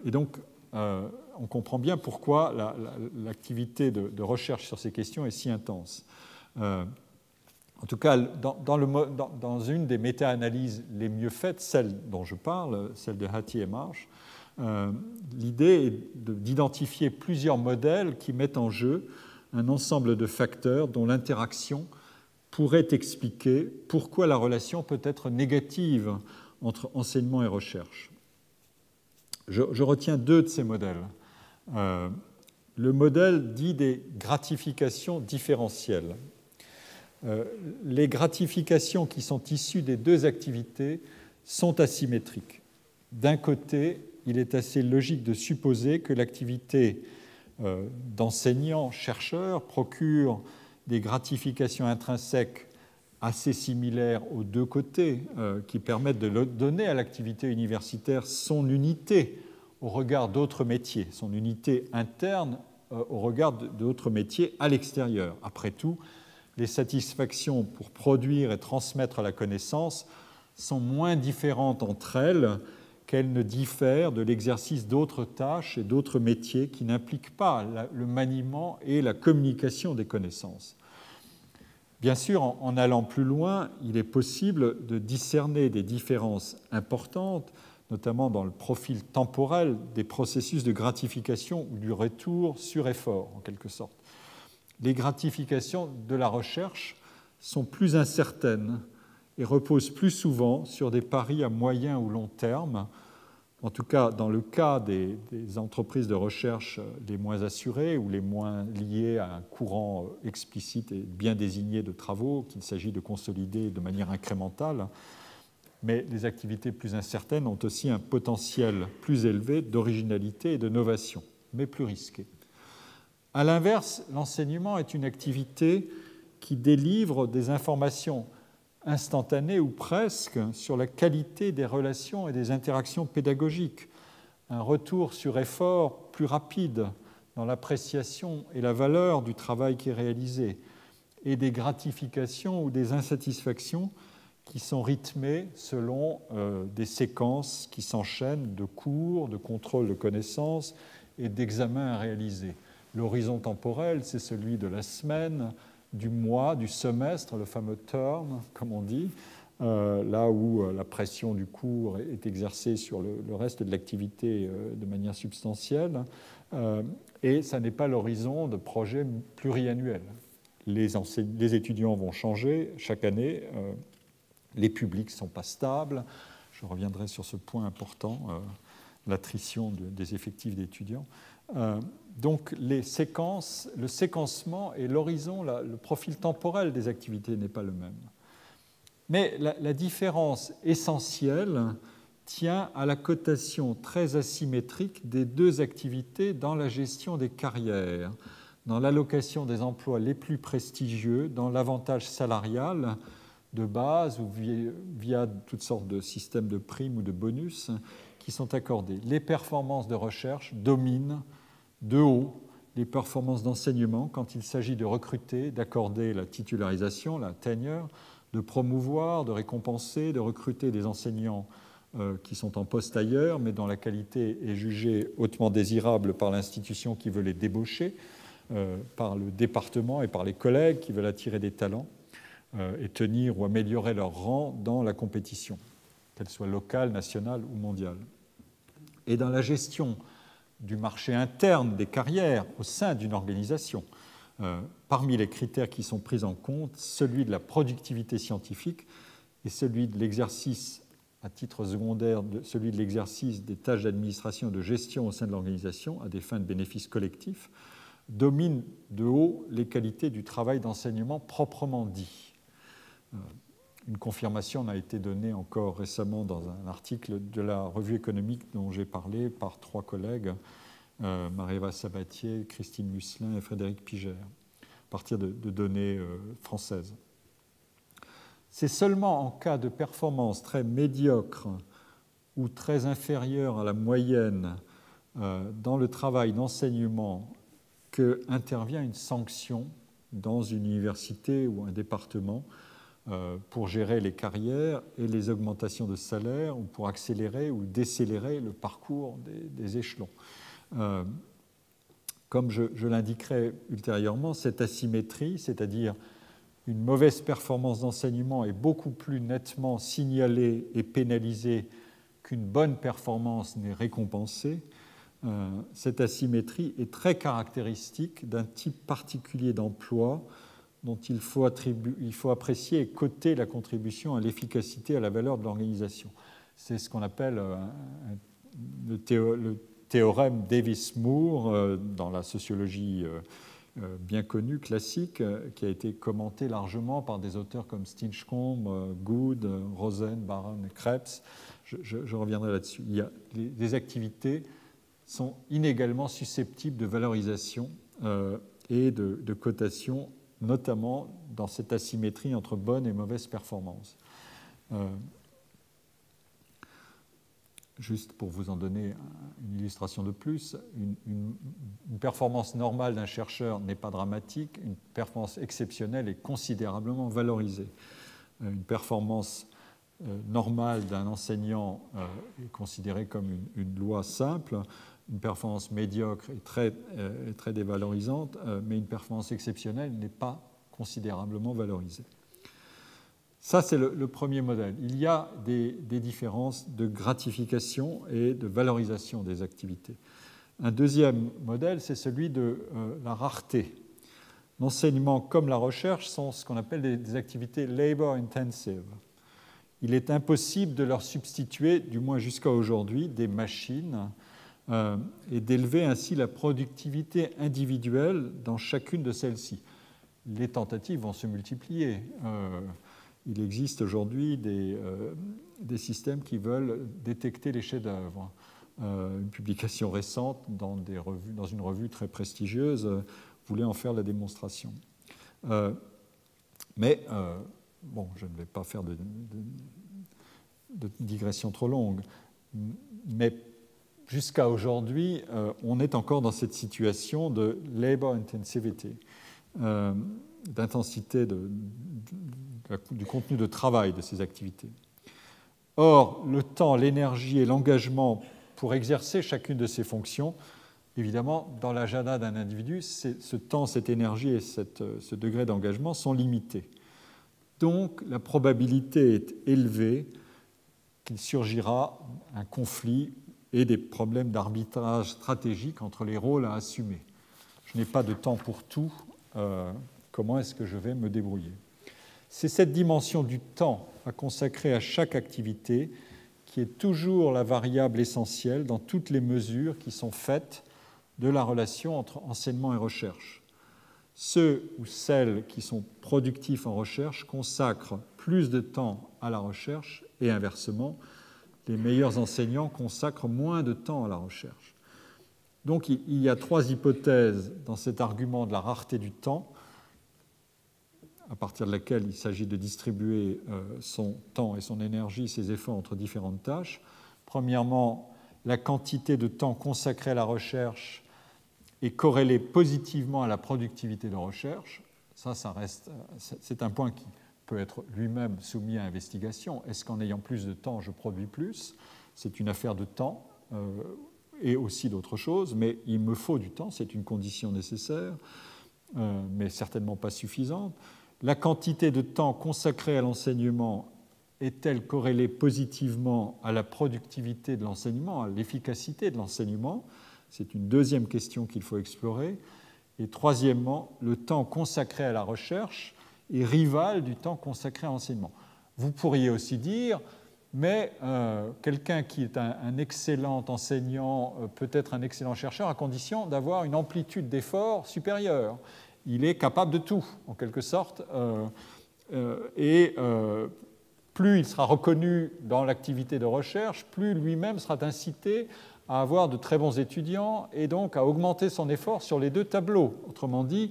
Et donc, on comprend bien pourquoi l'activité de recherche sur ces questions est si intense. En tout cas, dans une des méta-analyses les mieux faites, celle dont je parle, celle de Hattie et Marsh, l'idée est d'identifier plusieurs modèles qui mettent en jeu un ensemble de facteurs dont l'interaction pourrait expliquer pourquoi la relation peut être négative entre enseignement et recherche. Je retiens deux de ces modèles. Le modèle dit des gratifications différentielles. Les gratifications qui sont issues des deux activités sont asymétriques. D'un côté, il est assez logique de supposer que l'activité d'enseignant-chercheur procure des gratifications intrinsèques assez similaires aux deux côtés, qui permettent de donner à l'activité universitaire son unité au regard d'autres métiers, son unité interne au regard d'autres métiers à l'extérieur. Après tout, les satisfactions pour produire et transmettre la connaissance sont moins différentes entre elles qu'elles ne diffèrent de l'exercice d'autres tâches et d'autres métiers qui n'impliquent pas le maniement et la communication des connaissances. Bien sûr, en allant plus loin, il est possible de discerner des différences importantes, notamment dans le profil temporel des processus de gratification ou du retour sur effort, en quelque sorte. Les gratifications de la recherche sont plus incertaines et reposent plus souvent sur des paris à moyen ou long terme. En tout cas, dans le cas des entreprises de recherche les moins assurées ou les moins liées à un courant explicite et bien désigné de travaux qu'il s'agit de consolider de manière incrémentale, mais les activités plus incertaines ont aussi un potentiel plus élevé d'originalité et de novation, mais plus risqué. À l'inverse, l'enseignement est une activité qui délivre des informations instantané ou presque sur la qualité des relations et des interactions pédagogiques, un retour sur effort plus rapide dans l'appréciation et la valeur du travail qui est réalisé, et des gratifications ou des insatisfactions qui sont rythmées selon des séquences qui s'enchaînent de cours, de contrôle de connaissances et d'examens à réaliser. L'horizon temporel, c'est celui de la semaine, du mois, du semestre, le fameux term, comme on dit, là où la pression du cours est exercée sur le reste de l'activité de manière substantielle. Et ça n'est pas l'horizon de projets pluriannuels. Les étudiants vont changer chaque année, les publics ne sont pas stables. Je reviendrai sur ce point important, l'attrition des effectifs d'étudiants. Donc le séquencement et l'horizon, le profil temporel des activités n'est pas le même. Mais la différence essentielle tient à la cotation très asymétrique des deux activités dans la gestion des carrières, dans l'allocation des emplois les plus prestigieux, dans l'avantage salarial de base ou via toutes sortes de systèmes de primes ou de bonus qui sont accordés. Les performances de recherche dominent de haut les performances d'enseignement quand il s'agit de recruter, d'accorder la titularisation, la tenure, de promouvoir, de récompenser, de recruter des enseignants qui sont en poste ailleurs, mais dont la qualité est jugée hautement désirable par l'institution qui veut les débaucher, par le département et par les collègues qui veulent attirer des talents et tenir ou améliorer leur rang dans la compétition, qu'elle soit locale, nationale ou mondiale. Et dans la gestion du marché interne des carrières au sein d'une organisation, parmi les critères qui sont pris en compte, celui de la productivité scientifique et celui de l'exercice, à titre secondaire, celui de l'exercice des tâches d'administration et de gestion au sein de l'organisation à des fins de bénéfice collectif, dominent de haut les qualités du travail d'enseignement proprement dit. Une confirmation a été donnée encore récemment dans un article de la revue économique dont j'ai parlé par 3 collègues, Marie-Eva Sabatier, Christine Musselin et Frédéric Piger, à partir de données françaises. C'est seulement en cas de performance très médiocre ou très inférieure à la moyenne dans le travail d'enseignement qu'intervient une sanction dans une université ou un département pour gérer les carrières et les augmentations de salaire ou pour accélérer ou décélérer le parcours des échelons. Comme je l'indiquerai ultérieurement, cette asymétrie, c'est-à-dire une mauvaise performance d'enseignement est beaucoup plus nettement signalée et pénalisée qu'une bonne performance n'est récompensée. Cette asymétrie est très caractéristique d'un type particulier d'emploi dont il faut apprécier et coter la contribution à l'efficacité et à la valeur de l'organisation. C'est ce qu'on appelle le théorème Davis-Moore dans la sociologie bien connue, classique, qui a été commenté largement par des auteurs comme Stinchcombe, Good, Rosen, Baron et Krebs. Je reviendrai là-dessus. Les activités sont inégalement susceptibles de valorisation et de cotation, notamment dans cette asymétrie entre bonnes et mauvaises performances. Juste pour vous en donner une illustration de plus, une performance normale d'un chercheur n'est pas dramatique, une performance exceptionnelle est considérablement valorisée. Une performance normale d'un enseignant est considérée comme une loi simple, une performance médiocre est très dévalorisante, mais une performance exceptionnelle n'est pas considérablement valorisée. Ça, c'est le premier modèle. Il y a des différences de gratification et de valorisation des activités. Un deuxième modèle, c'est celui de la rareté. L'enseignement comme la recherche sont ce qu'on appelle des activités labor intensive. Il est impossible de leur substituer, du moins jusqu'à aujourd'hui, des machines et d'élever ainsi la productivité individuelle dans chacune de celles-ci. Les tentatives vont se multiplier. Il existe aujourd'hui des systèmes qui veulent détecter les chefs-d'œuvre. Une publication récente dans une revue très prestigieuse voulait en faire la démonstration. Mais bon, je ne vais pas faire de digression trop longue, mais jusqu'à aujourd'hui, on est encore dans cette situation de labor intensivity, d'intensité du contenu de travail de ces activités. Or, le temps, l'énergie et l'engagement pour exercer chacune de ces fonctions, évidemment, dans l'agenda d'un individu, ce temps, cette énergie et ce degré d'engagement sont limités. Donc, la probabilité est élevée qu'il surgira un conflit et des problèmes d'arbitrage stratégique entre les rôles à assumer. Je n'ai pas de temps pour tout, comment est-ce que je vais me débrouiller? C'est cette dimension du temps à consacrer à chaque activité qui est toujours la variable essentielle dans toutes les mesures qui sont faites de la relation entre enseignement et recherche. Ceux ou celles qui sont productifs en recherche consacrent plus de temps à la recherche et inversement, les meilleurs enseignants consacrent moins de temps à la recherche. Donc il y a trois hypothèses dans cet argument de la rareté du temps, à partir de laquelle il s'agit de distribuer son temps et son énergie, ses efforts entre différentes tâches. Premièrement, la quantité de temps consacré à la recherche est corrélée positivement à la productivité de recherche. Ça reste, c'est un point qui peut être lui-même soumis à investigation. Est-ce qu'en ayant plus de temps, je produis plus? C'est une affaire de temps et aussi d'autres choses, mais il me faut du temps, c'est une condition nécessaire, mais certainement pas suffisante. La quantité de temps consacré à l'enseignement est-elle corrélée positivement à la productivité de l'enseignement, à l'efficacité de l'enseignement? C'est une deuxième question qu'il faut explorer. Et troisièmement, le temps consacré à la recherche est rival du temps consacré à l'enseignement. Vous pourriez aussi dire, mais quelqu'un qui est un excellent enseignant peut être un excellent chercheur à condition d'avoir une amplitude d'effort supérieure. Il est capable de tout, en quelque sorte, et plus il sera reconnu dans l'activité de recherche, plus lui-même sera incité à avoir de très bons étudiants et donc à augmenter son effort sur les deux tableaux. Autrement dit,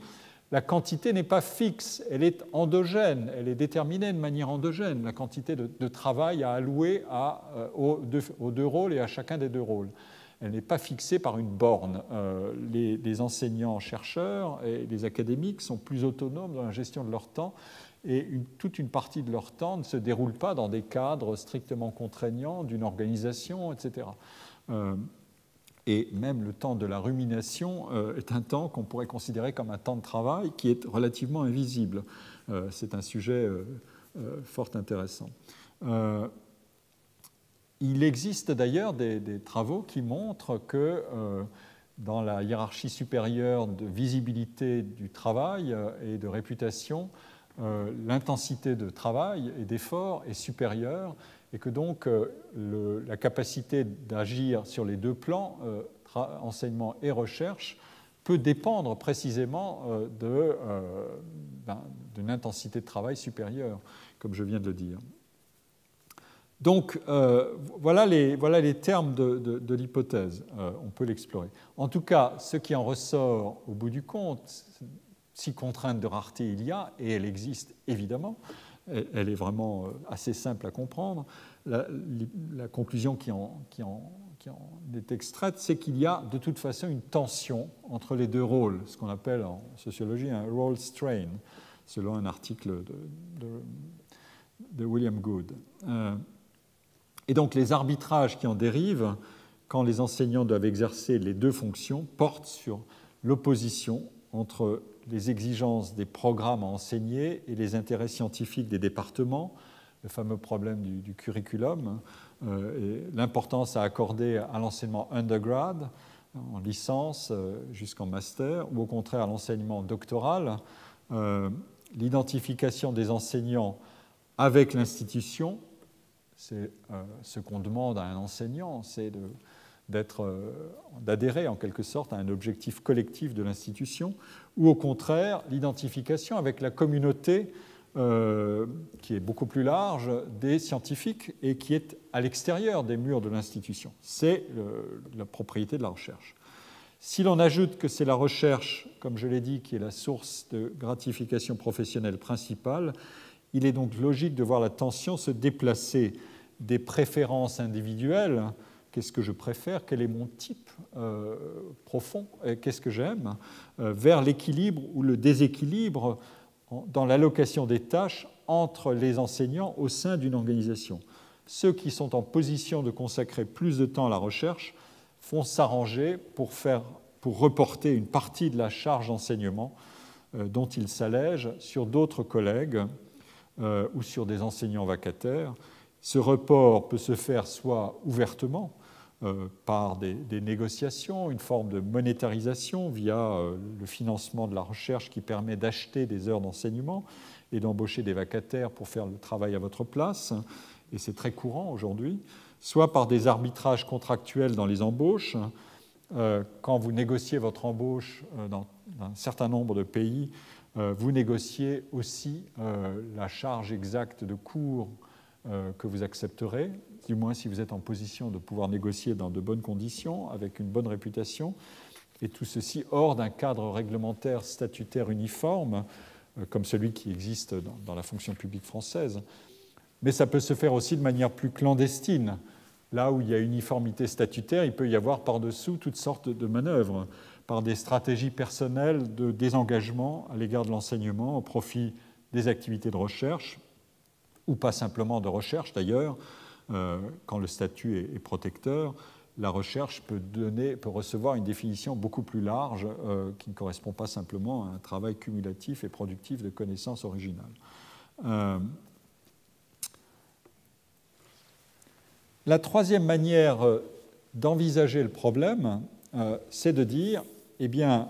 la quantité n'est pas fixe, elle est endogène, elle est déterminée de manière endogène, la quantité de travail à allouer aux deux rôles et à chacun des deux rôles. Elle n'est pas fixée par une borne. Les enseignants-chercheurs et les académiques sont plus autonomes dans la gestion de leur temps et toute une partie de leur temps ne se déroule pas dans des cadres strictement contraignants d'une organisation, etc. Et même le temps de la rumination est un temps qu'on pourrait considérer comme un temps de travail qui est relativement invisible. C'est un sujet fort intéressant. Il existe d'ailleurs des travaux qui montrent que dans la hiérarchie supérieure de visibilité du travail et de réputation, l'intensité de travail et d'effort est supérieure et que donc la capacité d'agir sur les deux plans, enseignement et recherche, peut dépendre précisément d'une intensité de travail supérieure, comme je viens de le dire. Donc, voilà les termes de l'hypothèse. On peut l'explorer. En tout cas, ce qui en ressort au bout du compte, si contrainte de rareté il y a, et elle existe évidemment, elle est vraiment assez simple à comprendre, la conclusion qui en est extraite, c'est qu'il y a de toute façon une tension entre les deux rôles, ce qu'on appelle en sociologie un role strain, selon un article de William Good. Et donc les arbitrages qui en dérivent, quand les enseignants doivent exercer les deux fonctions, portent sur l'opposition entre les exigences des programmes à enseigner et les intérêts scientifiques des départements, le fameux problème du curriculum, et l'importance à accorder à l'enseignement undergrad, en licence jusqu'en master, ou au contraire à l'enseignement doctoral, l'identification des enseignants avec l'institution. C'est ce qu'on demande à un enseignant, c'est d'adhérer en quelque sorte à un objectif collectif de l'institution, ou au contraire l'identification avec la communauté qui est beaucoup plus large des scientifiques et qui est à l'extérieur des murs de l'institution. C'est la propriété de la recherche. Si l'on ajoute que c'est la recherche, comme je l'ai dit, qui est la source de gratification professionnelle principale, Il est donc logique de voir l'attention se déplacer des préférences individuelles, qu'est-ce que je préfère, quel est mon type profond, qu'est-ce que j'aime, vers l'équilibre ou le déséquilibre dans l'allocation des tâches entre les enseignants au sein d'une organisation. Ceux qui sont en position de consacrer plus de temps à la recherche font s'arranger pour reporter une partie de la charge d'enseignement dont ils s'allègent sur d'autres collègues ou sur des enseignants vacataires. Ce report peut se faire soit ouvertement, par des négociations, une forme de monétarisation via le financement de la recherche qui permet d'acheter des heures d'enseignement et d'embaucher des vacataires pour faire le travail à votre place, et c'est très courant aujourd'hui, soit par des arbitrages contractuels dans les embauches. Quand vous négociez votre embauche dans un certain nombre de pays, vous négociez aussi la charge exacte de cours que vous accepterez, du moins si vous êtes en position de pouvoir négocier dans de bonnes conditions, avec une bonne réputation, et tout ceci hors d'un cadre réglementaire statutaire uniforme, comme celui qui existe dans la fonction publique française. Mais ça peut se faire aussi de manière plus clandestine. Là où il y a uniformité statutaire, il peut y avoir par-dessous toutes sortes de manœuvres, par des stratégies personnelles de désengagement à l'égard de l'enseignement au profit des activités de recherche, ou pas simplement de recherche d'ailleurs, quand le statut est protecteur. La recherche peut recevoir une définition beaucoup plus large qui ne correspond pas simplement à un travail cumulatif et productif de connaissances originales. La troisième manière d'envisager le problème, c'est de dire, eh bien,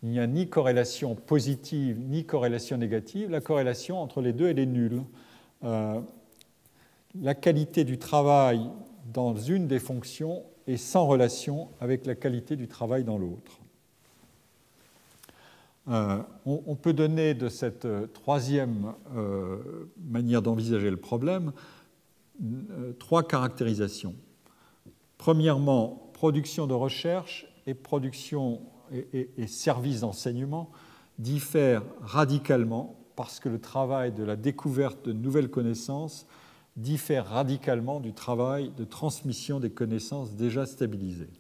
il n'y a ni corrélation positive ni corrélation négative. La corrélation entre les deux, elle est nulle. La qualité du travail dans une des fonctions est sans relation avec la qualité du travail dans l'autre. On peut donner de cette troisième manière d'envisager le problème trois caractérisations. Premièrement, production de recherche et production et services d'enseignement diffèrent radicalement parce que le travail de la découverte de nouvelles connaissances diffère radicalement du travail de transmission des connaissances déjà stabilisées.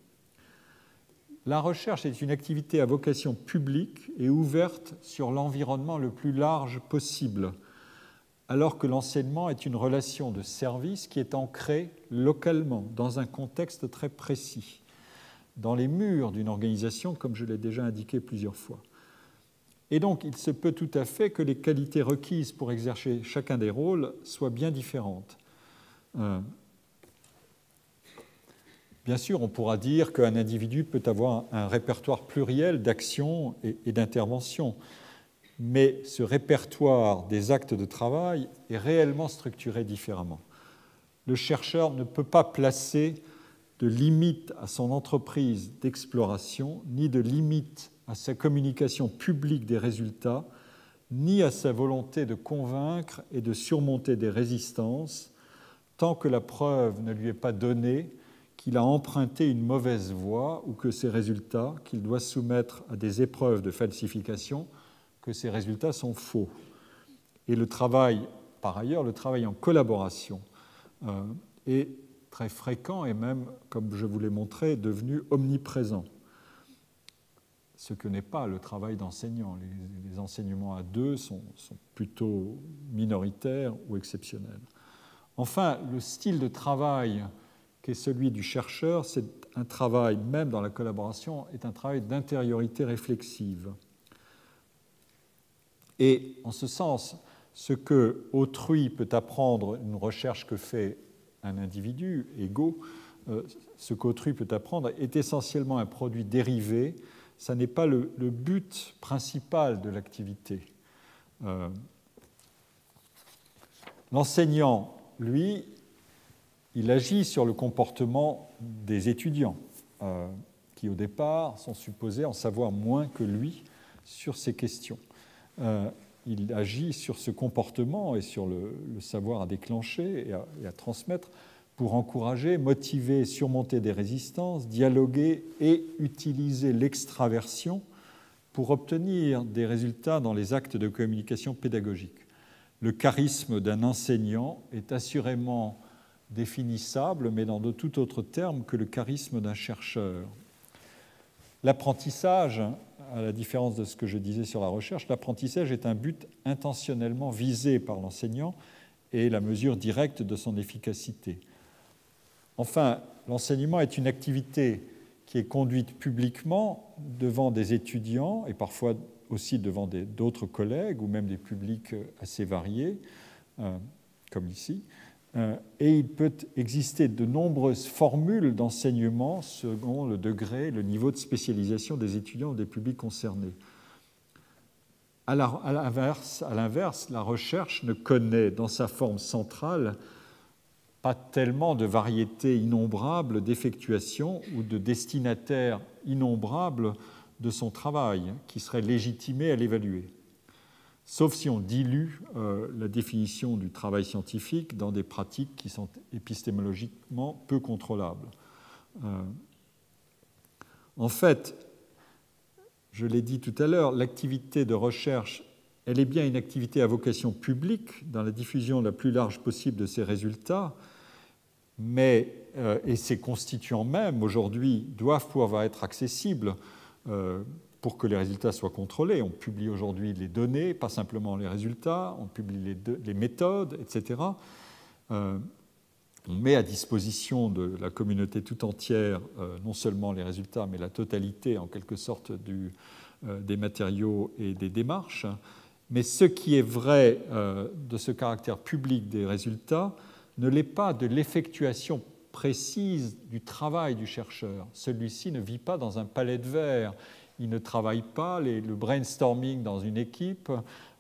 La recherche est une activité à vocation publique et ouverte sur l'environnement le plus large possible, alors que l'enseignement est une relation de service qui est ancrée localement, dans un contexte très précis, dans les murs d'une organisation, comme je l'ai déjà indiqué plusieurs fois. Et donc, il se peut tout à fait que les qualités requises pour exercer chacun des rôles soient bien différentes. Bien sûr, on pourra dire qu'un individu peut avoir un répertoire pluriel d'actions et d'interventions, mais ce répertoire des actes de travail est réellement structuré différemment. Le chercheur ne peut pas placer de limite à son entreprise d'exploration, ni de limite à sa communication publique des résultats, ni à sa volonté de convaincre et de surmonter des résistances, tant que la preuve ne lui est pas donnée qu'il a emprunté une mauvaise voie ou que ces résultats, qu'il doit soumettre à des épreuves de falsification, que ces résultats sont faux. Et le travail, par ailleurs, le travail en collaboration est très fréquent et même, comme je vous l'ai montré, devenu omniprésent. Ce que n'est pas le travail d'enseignant. Les enseignements à deux sont plutôt minoritaires ou exceptionnels. Enfin, le style de travail qui est celui du chercheur, c'est un travail, même dans la collaboration, est un travail d'intériorité réflexive. Et en ce sens, ce que autrui peut apprendre, une recherche que fait un individu égaux, ce qu'autrui peut apprendre est essentiellement un produit dérivé. Ça n'est pas le but principal de l'activité. L'enseignant, lui, il agit sur le comportement des étudiants, qui au départ sont supposés en savoir moins que lui sur ces questions. Il agit sur ce comportement et sur le savoir à déclencher et à transmettre pour encourager, motiver, surmonter des résistances, dialoguer et utiliser l'extraversion pour obtenir des résultats dans les actes de communication pédagogique. Le charisme d'un enseignant est assurément définissable, mais dans de tout autre terme que le charisme d'un chercheur. L'apprentissage, à la différence de ce que je disais sur la recherche, l'apprentissage est un but intentionnellement visé par l'enseignant et la mesure directe de son efficacité. Enfin, l'enseignement est une activité qui est conduite publiquement devant des étudiants et parfois aussi devant d'autres collègues ou même des publics assez variés, comme ici. Et il peut exister de nombreuses formules d'enseignement selon le degré, le niveau de spécialisation des étudiants ou des publics concernés. À l'inverse, la recherche ne connaît dans sa forme centrale pas tellement de variétés innombrables d'effectuations ou de destinataires innombrables de son travail qui seraient légitimés à l'évaluer. Sauf si on dilue la définition du travail scientifique dans des pratiques qui sont épistémologiquement peu contrôlables. En fait, je l'ai dit tout à l'heure, l'activité de recherche, elle est bien une activité à vocation publique dans la diffusion la plus large possible de ses résultats, mais, et ses constituants même, aujourd'hui, doivent pouvoir être accessibles pour que les résultats soient contrôlés. On publie aujourd'hui les données, pas simplement les résultats, on publie les méthodes, etc. On met à disposition de la communauté tout entière non seulement les résultats, mais la totalité, en quelque sorte, des matériaux et des démarches. Mais ce qui est vrai de ce caractère public des résultats ne l'est pas de l'effectuation précise du travail du chercheur. Celui-ci ne vit pas dans un palais de verre. Il ne travaille pas, le brainstorming dans une équipe,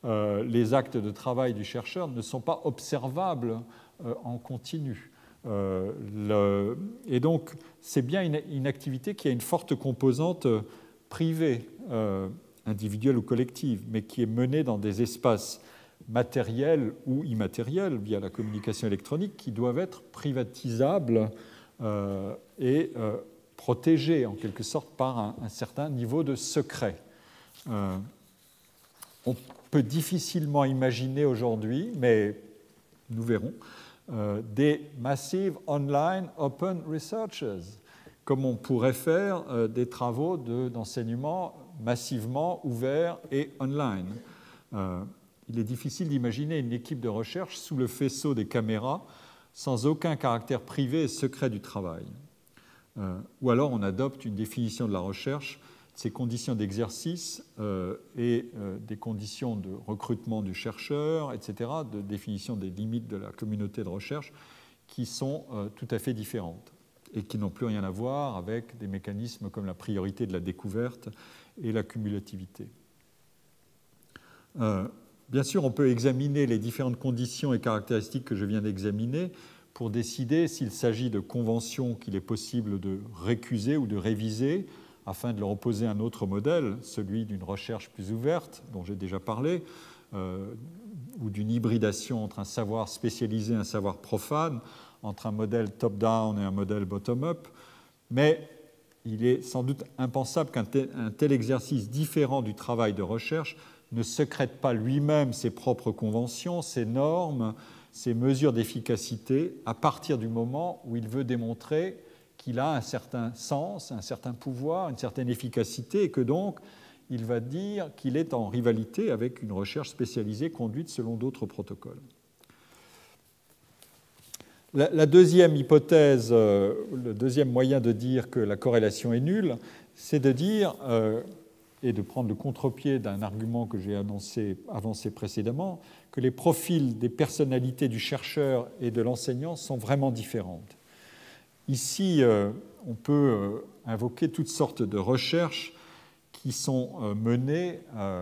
les actes de travail du chercheur ne sont pas observables en continu. Et donc, c'est bien une activité qui a une forte composante privée, individuelle ou collective, mais qui est menée dans des espaces matériels ou immatériels via la communication électronique qui doivent être privatisables et protégés en quelque sorte par un certain niveau de secret. On peut difficilement imaginer aujourd'hui, mais nous verrons, des Massive Online Open Researches, comme on pourrait faire des travaux d'enseignement massivement ouverts et online. Il est difficile d'imaginer une équipe de recherche sous le faisceau des caméras sans aucun caractère privé et secret du travail. Ou alors on adopte une définition de la recherche, de ses conditions d'exercice et des conditions de recrutement du chercheur, etc., de définition des limites de la communauté de recherche qui sont tout à fait différentes et qui n'ont plus rien à voir avec des mécanismes comme la priorité de la découverte et la cumulativité. Bien sûr, on peut examiner les différentes conditions et caractéristiques que je viens d'examiner pour décider s'il s'agit de conventions qu'il est possible de récuser ou de réviser afin de leur opposer un autre modèle, celui d'une recherche plus ouverte, dont j'ai déjà parlé, ou d'une hybridation entre un savoir spécialisé et un savoir profane, entre un modèle top-down et un modèle bottom-up. Mais il est sans doute impensable qu'un tel exercice différent du travail de recherche ne secrète pas lui-même ses propres conventions, ses normes, ses mesures d'efficacité à partir du moment où il veut démontrer qu'il a un certain sens, un certain pouvoir, une certaine efficacité et que donc il va dire qu'il est en rivalité avec une recherche spécialisée conduite selon d'autres protocoles. La deuxième hypothèse, le deuxième moyen de dire que la corrélation est nulle, c'est de dire, et de prendre le contre-pied d'un argument que j'ai avancé précédemment, que les profils des personnalités du chercheur et de l'enseignant sont vraiment différentes. Ici, on peut invoquer toutes sortes de recherches qui sont menées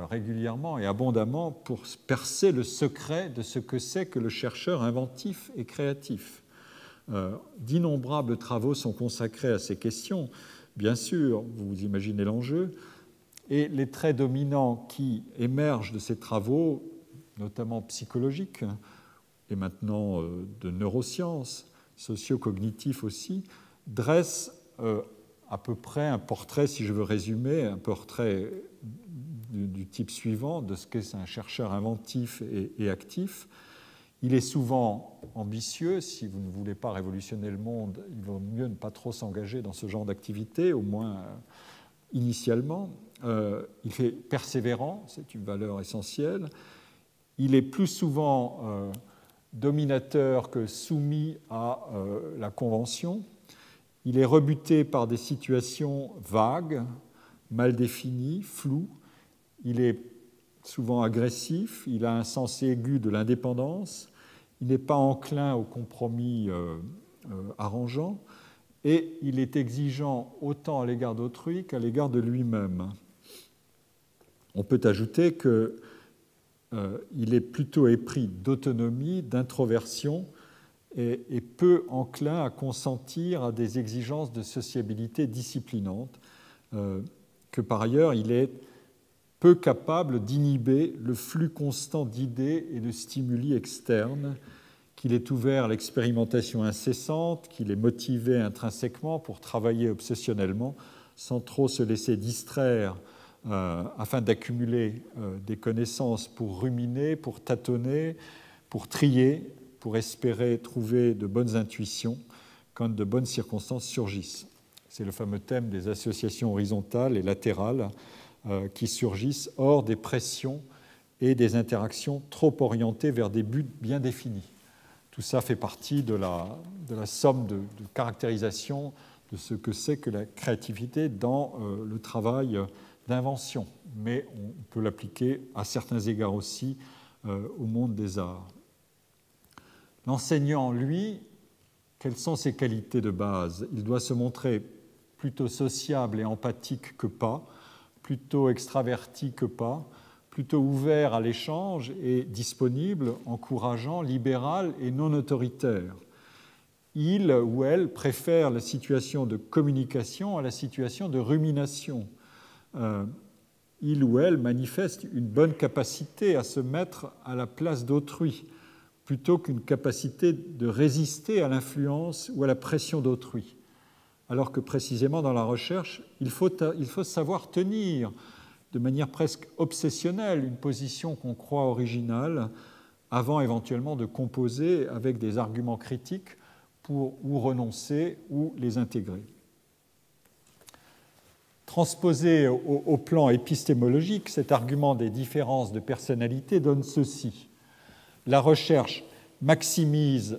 régulièrement et abondamment pour percer le secret de ce que c'est que le chercheur inventif et créatif. D'innombrables travaux sont consacrés à ces questions, bien sûr, vous imaginez l'enjeu, et les traits dominants qui émergent de ces travaux, notamment psychologiques, et maintenant de neurosciences, socio-cognitifs aussi, dressent à peu près un portrait, si je veux résumer, un portrait du type suivant de ce qu'est un chercheur inventif et actif. Il est souvent ambitieux. Si vous ne voulez pas révolutionner le monde, il vaut mieux ne pas trop s'engager dans ce genre d'activité, au moins initialement. Il est persévérant, c'est une valeur essentielle. Il est plus souvent dominateur que soumis à la convention. Il est rebuté par des situations vagues, mal définies, floues. Il est souvent agressif. Il a un sens aigu de l'indépendance. Il n'est pas enclin aux compromis arrangeants. Et il est exigeant autant à l'égard d'autrui qu'à l'égard de lui-même. On peut ajouter qu'il est plutôt épris d'autonomie, d'introversion et peu enclin à consentir à des exigences de sociabilité disciplinante, que par ailleurs il est peu capable d'inhiber le flux constant d'idées et de stimuli externes, qu'il est ouvert à l'expérimentation incessante, qu'il est motivé intrinsèquement pour travailler obsessionnellement sans trop se laisser distraire afin d'accumuler des connaissances pour ruminer, pour tâtonner, pour trier, pour espérer trouver de bonnes intuitions quand de bonnes circonstances surgissent. C'est le fameux thème des associations horizontales et latérales qui surgissent hors des pressions et des interactions trop orientées vers des buts bien définis. Tout ça fait partie de la somme de caractérisation de ce que c'est que la créativité dans le travail d'invention, mais on peut l'appliquer à certains égards aussi au monde des arts. L'enseignant, lui, quelles sont ses qualités de base? Il doit se montrer plutôt sociable et empathique que pas, plutôt extraverti que pas, plutôt ouvert à l'échange et disponible, encourageant, libéral et non autoritaire. Il ou elle préfère la situation de communication à la situation de rumination. Il ou elle manifeste une bonne capacité à se mettre à la place d'autrui, plutôt qu'une capacité de résister à l'influence ou à la pression d'autrui. Alors que précisément dans la recherche, il faut savoir tenir de manière presque obsessionnelle une position qu'on croit originale avant éventuellement de composer avec des arguments critiques pour ou renoncer ou les intégrer. Transposé au plan épistémologique, cet argument des différences de personnalité donne ceci. La recherche maximise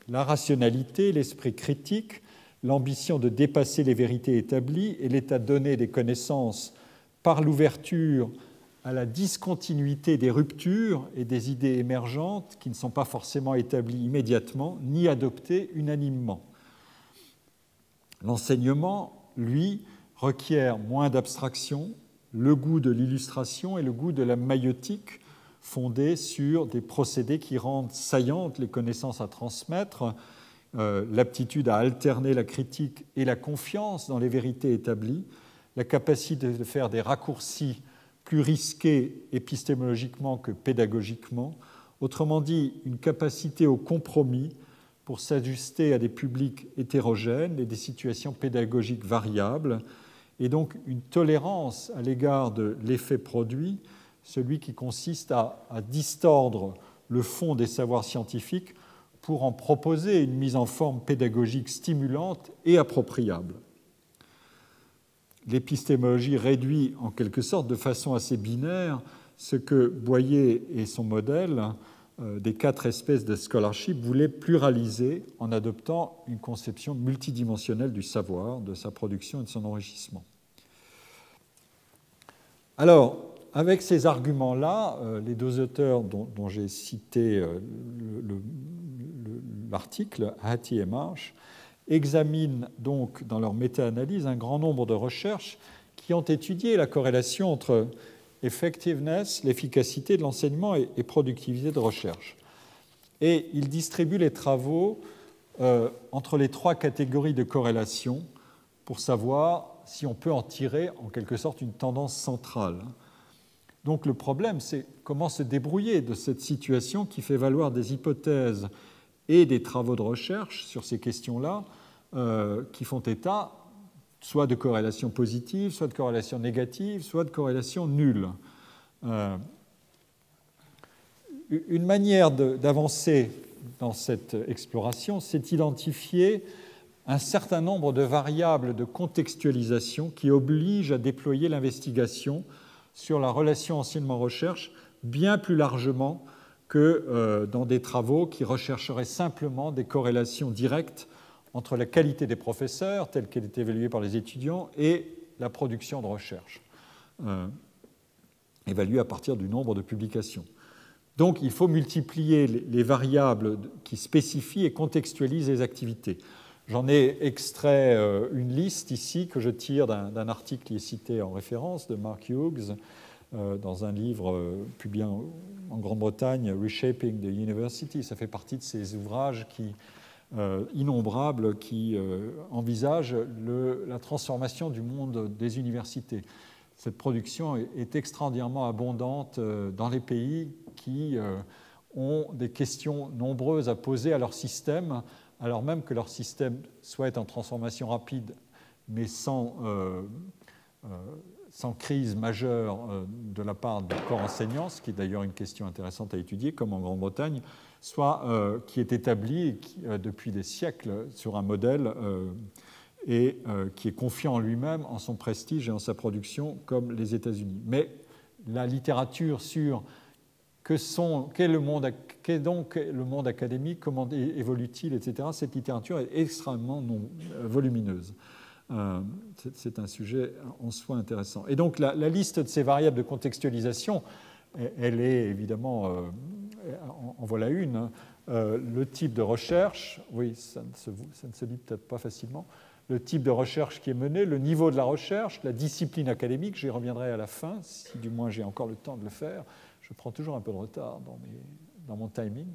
la rationalité, l'esprit critique, l'ambition de dépasser les vérités établies et l'état donné des connaissances par l'ouverture à la discontinuité des ruptures et des idées émergentes qui ne sont pas forcément établies immédiatement ni adoptées unanimement. L'enseignement, lui, requiert moins d'abstraction, le goût de l'illustration et le goût de la maïeutique fondés sur des procédés qui rendent saillantes les connaissances à transmettre, l'aptitude à alterner la critique et la confiance dans les vérités établies, la capacité de faire des raccourcis plus risqués épistémologiquement que pédagogiquement, autrement dit, une capacité au compromis pour s'ajuster à des publics hétérogènes et des situations pédagogiques variables, et donc une tolérance à l'égard de l'effet produit, celui qui consiste à distordre le fond des savoirs scientifiques pour en proposer une mise en forme pédagogique stimulante et appropriable. L'épistémologie réduit en quelque sorte de façon assez binaire ce que Boyer et son modèle des 4 espèces de scholarship voulaient pluraliser en adoptant une conception multidimensionnelle du savoir, de sa production et de son enrichissement. Alors, avec ces arguments-là, les 2 auteurs dont j'ai cité l'article, Hattie et Marsh, examinent donc dans leur méta-analyse un grand nombre de recherches qui ont étudié la corrélation entre effectiveness, l'efficacité de l'enseignement et productivité de recherche. Et ils distribuent les travaux entre les 3 catégories de corrélation pour savoir si on peut en tirer en quelque sorte une tendance centrale. Donc le problème, c'est comment se débrouiller de cette situation qui fait valoir des hypothèses et des travaux de recherche sur ces questions-là qui font état soit de corrélation positive, soit de corrélation négative, soit de corrélation nulle. Une manière d'avancer dans cette exploration, c'est d'identifier un certain nombre de variables de contextualisation qui obligent à déployer l'investigation sur la relation enseignement-recherche bien plus largement que dans des travaux qui rechercheraient simplement des corrélations directes entre la qualité des professeurs, telle qu'elle est évaluée par les étudiants, et la production de recherche, évaluée à partir du nombre de publications. Donc, il faut multiplier les variables qui spécifient et contextualisent les activités. J'en ai extrait une liste ici que je tire d'un article qui est cité en référence de Mark Hughes dans un livre publié en Grande-Bretagne, Reshaping the University. Ça fait partie de ces ouvrages innombrables qui envisagent la transformation du monde des universités. Cette production est extraordinairement abondante dans les pays qui ont des questions nombreuses à poser à leur système, alors même que leur système soit est en transformation rapide, mais sans crise majeure de la part du corps enseignant, ce qui est d'ailleurs une question intéressante à étudier, comme en Grande-Bretagne, soit qui est établi depuis des siècles sur un modèle et qui est confiant en lui-même, en son prestige et en sa production, comme les États-Unis. Mais la littérature sur qu'est donc le monde académique, comment évolue-t-il, etc., cette littérature est extrêmement volumineuse. C'est un sujet en soi intéressant. Et donc la liste de ces variables de contextualisation, elle est évidemment, en voilà une, le type de recherche, oui, ça ne se lit peut-être pas facilement, le type de recherche qui est menée, le niveau de la recherche, la discipline académique, j'y reviendrai à la fin, si du moins j'ai encore le temps de le faire, je prends toujours un peu de retard dans mon timing,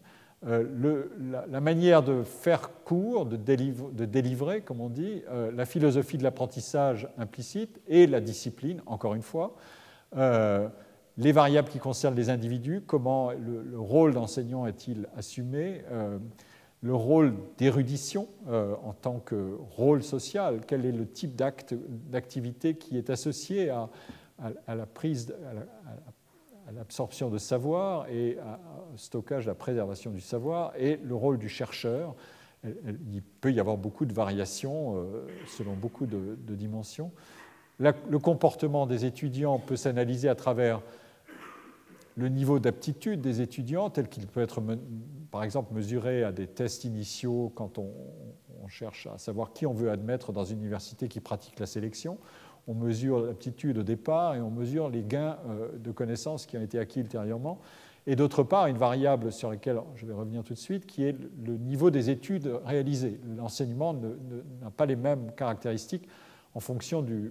la manière de faire cours, de délivrer, comme on dit, la philosophie de l'apprentissage implicite et la discipline, encore une fois, les variables qui concernent les individus, comment le rôle d'enseignant est-il assumé, le rôle d'érudition en tant que rôle social, quel est le type d'activité qui est associé à la prise, à l'absorption de savoir et au stockage, à la préservation du savoir, et le rôle du chercheur. Il peut y avoir beaucoup de variations selon beaucoup de dimensions. Le comportement des étudiants peut s'analyser à travers le niveau d'aptitude des étudiants, tel qu'il peut être, par exemple, mesuré à des tests initiaux quand on cherche à savoir qui on veut admettre dans une université qui pratique la sélection. On mesure l'aptitude au départ et on mesure les gains de connaissances qui ont été acquis ultérieurement. Et d'autre part, une variable sur laquelle je vais revenir tout de suite, qui est le niveau des études réalisées. L'enseignement n'a pas les mêmes caractéristiques en fonction du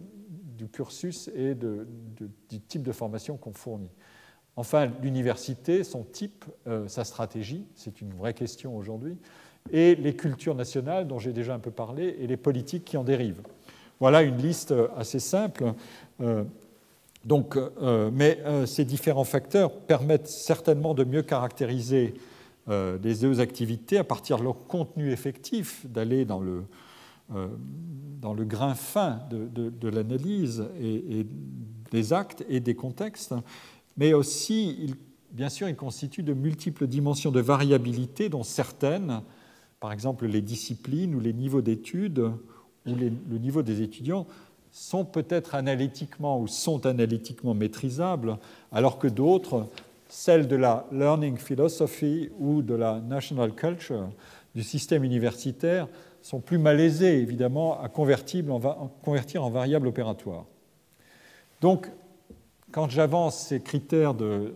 cursus et du type de formation qu'on fournit. Enfin, l'université, son type, sa stratégie, c'est une vraie question aujourd'hui, et les cultures nationales dont j'ai déjà un peu parlé et les politiques qui en dérivent. Voilà une liste assez simple. Mais ces différents facteurs permettent certainement de mieux caractériser les deux activités à partir de leur contenu effectif, d'aller dans le grain fin de l'analyse et des actes et des contextes. Mais aussi, bien sûr, il constitue de multiples dimensions de variabilité, dont certaines, par exemple les disciplines ou les niveaux d'études ou le niveau des étudiants, sont peut-être analytiquement ou sont analytiquement maîtrisables, alors que d'autres, celles de la learning philosophy ou de la national culture du système universitaire, sont plus malaisées, évidemment, à convertir en variables opératoires. Donc, quand j'avance ces critères de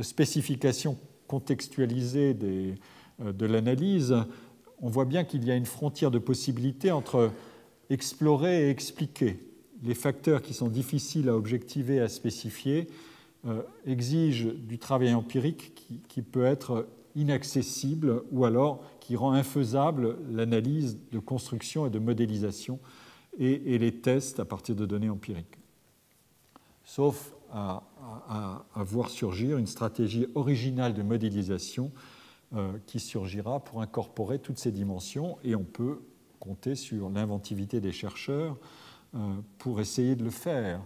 spécification contextualisée de l'analyse, on voit bien qu'il y a une frontière de possibilités entre explorer et expliquer. Les facteurs qui sont difficiles à objectiver et à spécifier exigent du travail empirique qui peut être inaccessible ou alors qui rend infaisable l'analyse de construction et de modélisation et les tests à partir de données empiriques. Sauf à voir surgir une stratégie originale de modélisation qui surgira pour incorporer toutes ces dimensions, et on peut compter sur l'inventivité des chercheurs pour essayer de le faire.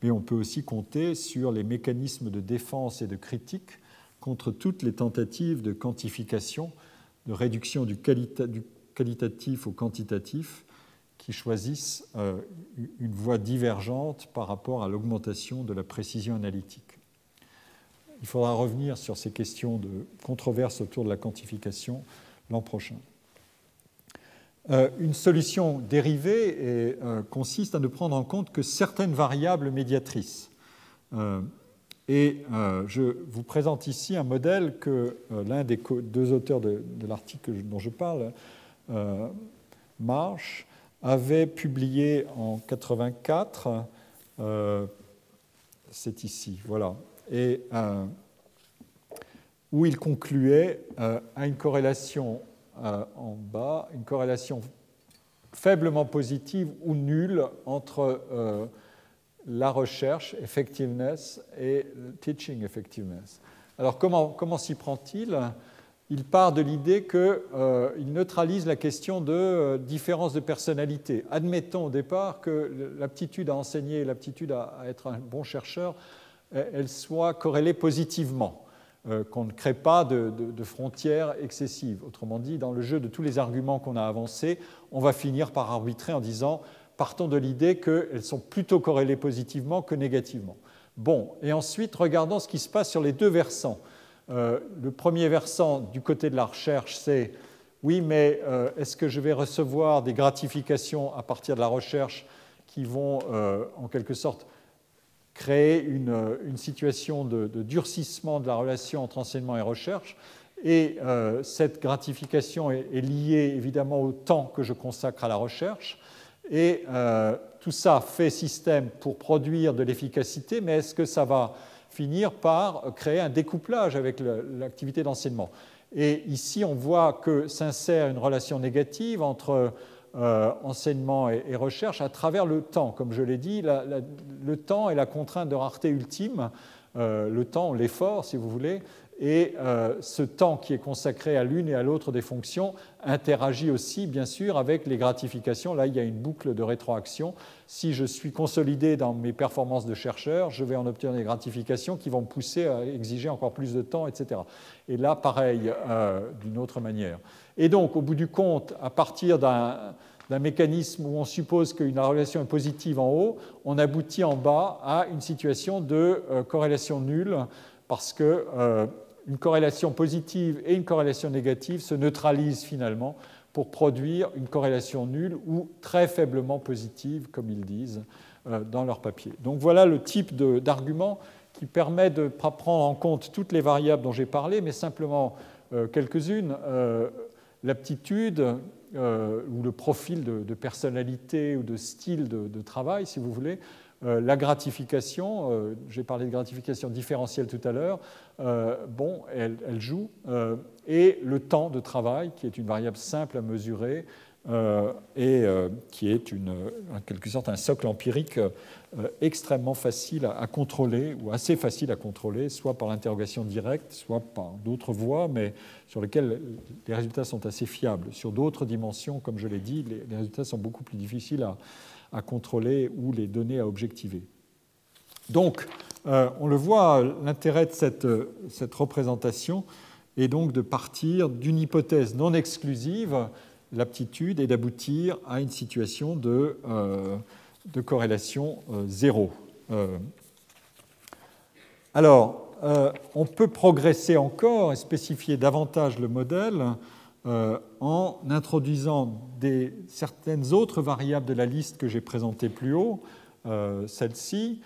Mais on peut aussi compter sur les mécanismes de défense et de critique contre toutes les tentatives de quantification, de réduction du qualitatif au quantitatif, qui choisissent une voie divergente par rapport à l'augmentation de la précision analytique. Il faudra revenir sur ces questions de controverse autour de la quantification l'an prochain. Une solution dérivée consiste à ne prendre en compte que certaines variables médiatrices. Je vous présente ici un modèle que l'un des deux auteurs de l'article dont je parle, Marsh, avait publié en 1984. C'est ici, voilà. Et où il concluait à une corrélation en bas, une corrélation faiblement positive ou nulle entre la recherche, effectiveness, et teaching effectiveness. Alors comment s'y prend-il ? Il part de l'idée qu'il neutralise la question de différence de personnalité. Admettons au départ que l'aptitude à enseigner et l'aptitude à être un bon chercheur, elles soient corrélées positivement, qu'on ne crée pas de frontières excessives. Autrement dit, dans le jeu de tous les arguments qu'on a avancés, on va finir par arbitrer en disant partons de l'idée qu'elles sont plutôt corrélées positivement que négativement. Bon, et ensuite, regardons ce qui se passe sur les deux versants. Le premier versant du côté de la recherche, c'est oui, mais est-ce que je vais recevoir des gratifications à partir de la recherche qui vont en quelque sorte créer une situation de durcissement de la relation entre enseignement et recherche, et cette gratification est liée évidemment au temps que je consacre à la recherche, et tout ça fait système pour produire de l'efficacité, mais est-ce que ça va finir par créer un découplage avec l'activité d'enseignement? Et ici, on voit que s'insère une relation négative entre enseignement et recherche à travers le temps. Comme je l'ai dit, le temps est la contrainte de rareté ultime, le temps, l'effort, si vous voulez, et ce temps qui est consacré à l'une et à l'autre des fonctions interagit aussi, bien sûr, avec les gratifications. Là, il y a une boucle de rétroaction. Si je suis consolidé dans mes performances de chercheur, je vais en obtenir des gratifications qui vont me pousser à exiger encore plus de temps, etc. Et là, pareil, d'une autre manière. Et donc, au bout du compte, à partir d'un mécanisme où on suppose qu'une relation est positive en haut, on aboutit en bas à une situation de corrélation nulle, parce qu'une corrélation positive et une corrélation négative se neutralisent finalement pour produire une corrélation nulle ou très faiblement positive, comme ils disent dans leur papier. Donc voilà le type d'argument qui permet de ne pas prendre en compte toutes les variables dont j'ai parlé, mais simplement quelques-unes. L'aptitude ou le profil de personnalité ou de style de travail, si vous voulez, la gratification, j'ai parlé de gratification différentielle tout à l'heure, bon, elle joue, et le temps de travail, qui est une variable simple à mesurer et qui est en quelque sorte un socle empirique extrêmement facile à contrôler, ou assez facile à contrôler, soit par l'interrogation directe, soit par d'autres voies, mais sur lesquelles les résultats sont assez fiables. Sur d'autres dimensions, comme je l'ai dit, les résultats sont beaucoup plus difficiles à contrôler ou les données à objectiver. Donc, on le voit, l'intérêt de cette représentation est donc de partir d'une hypothèse non exclusive, l'aptitude, et d'aboutir à une situation de corrélation zéro. Alors, on peut progresser encore et spécifier davantage le modèle en introduisant certaines autres variables de la liste que j'ai présentée plus haut, celle-ci,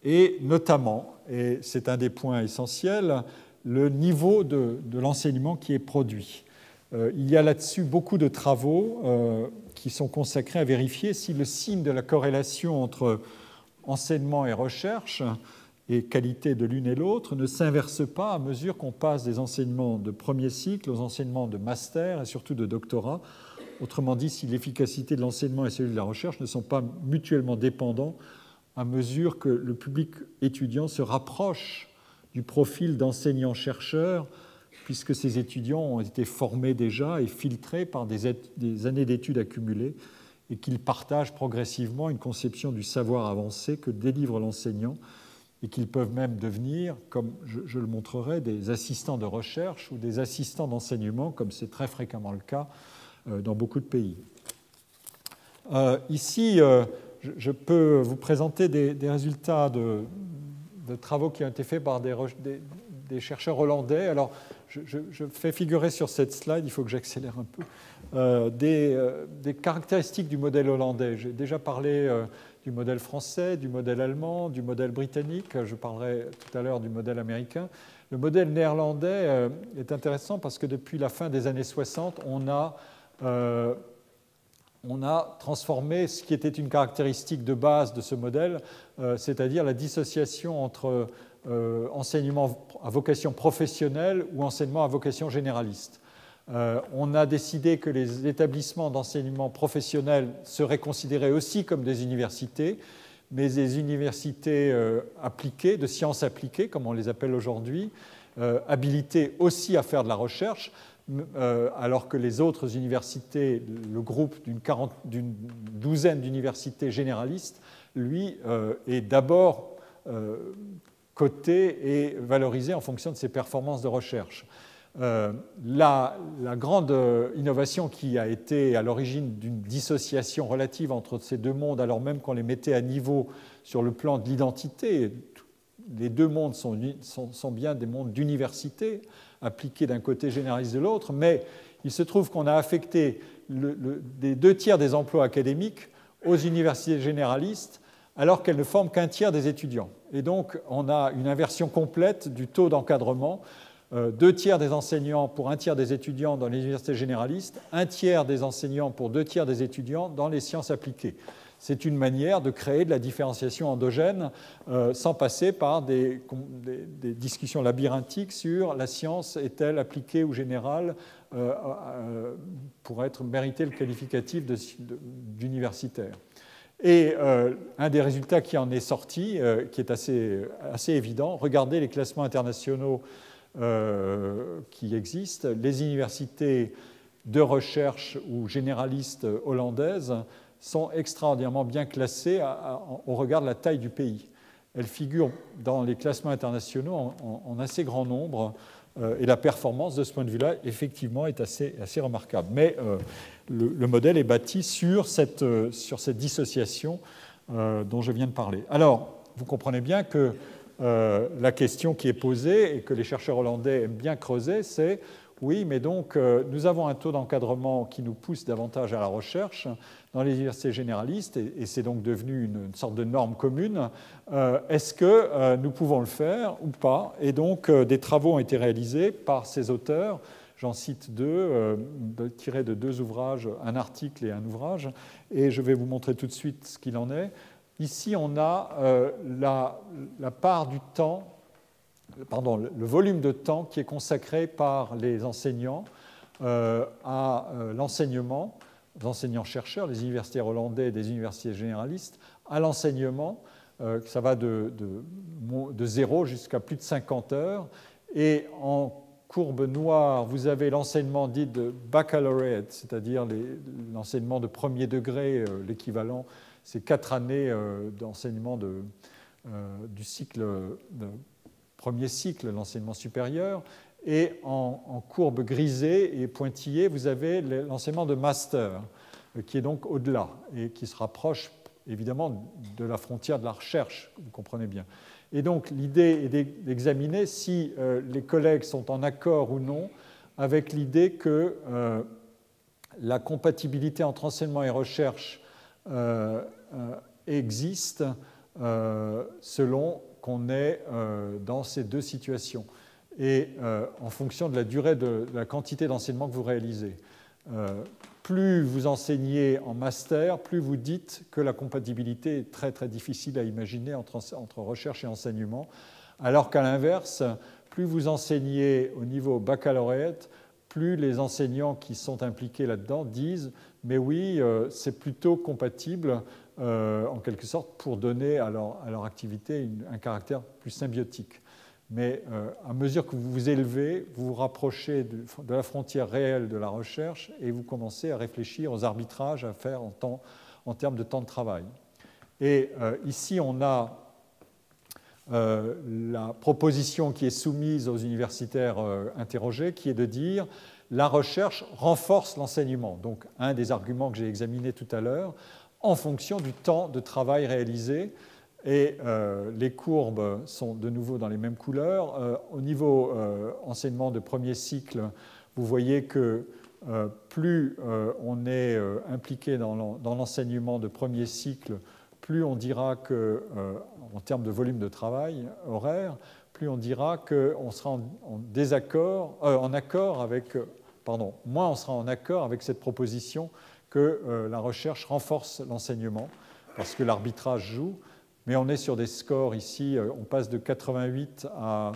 et notamment, et c'est un des points essentiels, le niveau de l'enseignement qui est produit. Il y a là-dessus beaucoup de travaux qui sont consacrés à vérifier si le signe de la corrélation entre enseignement et recherche et qualité de l'une et l'autre ne s'inverse pas à mesure qu'on passe des enseignements de premier cycle aux enseignements de master et surtout de doctorat. Autrement dit, si l'efficacité de l'enseignement et celle de la recherche ne sont pas mutuellement dépendants à mesure que le public étudiant se rapproche du profil d'enseignant-chercheur, puisque ces étudiants ont été formés déjà et filtrés par des années d'études accumulées et qu'ils partagent progressivement une conception du savoir avancé que délivre l'enseignant et qu'ils peuvent même devenir, comme je le montrerai, des assistants de recherche ou des assistants d'enseignement, comme c'est très fréquemment le cas dans beaucoup de pays. Ici, je peux vous présenter des résultats de travaux qui ont été faits par des chercheurs hollandais. Alors, je fais figurer sur cette slide, il faut que j'accélère un peu, des caractéristiques du modèle hollandais. J'ai déjà parlé du modèle français, du modèle allemand, du modèle britannique. Je parlerai tout à l'heure du modèle américain. Le modèle néerlandais est intéressant parce que depuis la fin des années 60, on a transformé ce qui était une caractéristique de base de ce modèle, c'est-à-dire la dissociation entre enseignement à vocation professionnelle ou enseignement à vocation généraliste. On a décidé que les établissements d'enseignement professionnel seraient considérés aussi comme des universités, mais des universités appliquées, de sciences appliquées, comme on les appelle aujourd'hui, habilitées aussi à faire de la recherche, alors que les autres universités, le groupe d'une douzaine d'universités généralistes, lui, est d'abord coté et valorisé en fonction de ses performances de recherche. La grande innovation qui a été à l'origine d'une dissociation relative entre ces deux mondes, alors même qu'on les mettait à niveau sur le plan de l'identité, les deux mondes sont bien des mondes d'université, appliqués d'un côté, généraliste de l'autre, mais il se trouve qu'on a affecté les 2/3 des emplois académiques aux universités généralistes, alors qu'elles ne forment qu'un tiers des étudiants. Et donc, on a une inversion complète du taux d'encadrement. 2/3 des enseignants pour 1/3 des étudiants dans les universités généralistes, 1/3 des enseignants pour 2/3 des étudiants dans les sciences appliquées. C'est une manière de créer de la différenciation endogène sans passer par des discussions labyrinthiques sur la science est-elle appliquée ou générale pour mériter le qualificatif d'universitaire. Et un des résultats qui en est sorti, qui est assez évident, regardez les classements internationaux qui existent. Les universités de recherche ou généralistes hollandaises sont extraordinairement bien classées au regard de la taille du pays. Elles figurent dans les classements internationaux en assez grand nombre et la performance de ce point de vue-là, effectivement, est assez remarquable. Mais le modèle est bâti sur cette dissociation dont je viens de parler. Alors, vous comprenez bien que la question qui est posée et que les chercheurs hollandais aiment bien creuser, c'est oui, mais donc nous avons un taux d'encadrement qui nous pousse davantage à la recherche dans les universités généralistes et c'est donc devenu une sorte de norme commune. Est-ce que nous pouvons le faire ou pas? Et donc des travaux ont été réalisés par ces auteurs. J'en cite deux, tirés de deux ouvrages, un article et un ouvrage, et je vais vous montrer tout de suite ce qu'il en est. Ici, on a la part du temps, pardon, le volume de temps qui est consacré par les enseignants à l'enseignement, les enseignants-chercheurs, les universitaires hollandais et des universités généralistes, à l'enseignement, ça va de 0 jusqu'à plus de 50 heures, et en courbe noire, vous avez l'enseignement dit de baccalauréat, c'est-à-dire l'enseignement de premier degré, l'équivalent, c'est 4 années d'enseignement du cycle premier cycle, l'enseignement supérieur, et en courbe grisée et pointillée, vous avez l'enseignement de master, qui est donc au-delà, et qui se rapproche évidemment de la frontière de la recherche, vous comprenez bien. Et donc l'idée est d'examiner si les collègues sont en accord ou non avec l'idée que la compatibilité entre enseignement et recherche existe selon qu'on est dans ces deux situations et en fonction de la durée de la quantité d'enseignement que vous réalisez. Plus vous enseignez en master, plus vous dites que la compatibilité est très très difficile à imaginer entre recherche et enseignement, alors qu'à l'inverse, plus vous enseignez au niveau baccalauréat, plus les enseignants qui sont impliqués là-dedans disent « mais oui, c'est plutôt compatible » en quelque sorte pour donner à leur activité un caractère plus symbiotique. Mais à mesure que vous vous élevez, vous vous rapprochez de la frontière réelle de la recherche et vous commencez à réfléchir aux arbitrages à faire en termes de temps de travail. Et ici, on a la proposition qui est soumise aux universitaires interrogés, qui est de dire la recherche renforce l'enseignement. Donc, un des arguments que j'ai examiné tout à l'heure, en fonction du temps de travail réalisé. Et les courbes sont de nouveau dans les mêmes couleurs. Au niveau enseignement de premier cycle, vous voyez que plus on est impliqué dans l'enseignement de premier cycle, plus on dira que, en termes de volume de travail horaire, plus on dira qu'on sera en accord avec, moins on sera en accord avec cette proposition que la recherche renforce l'enseignement, parce que l'arbitrage joue. Mais on est sur des scores ici, on passe de 88 à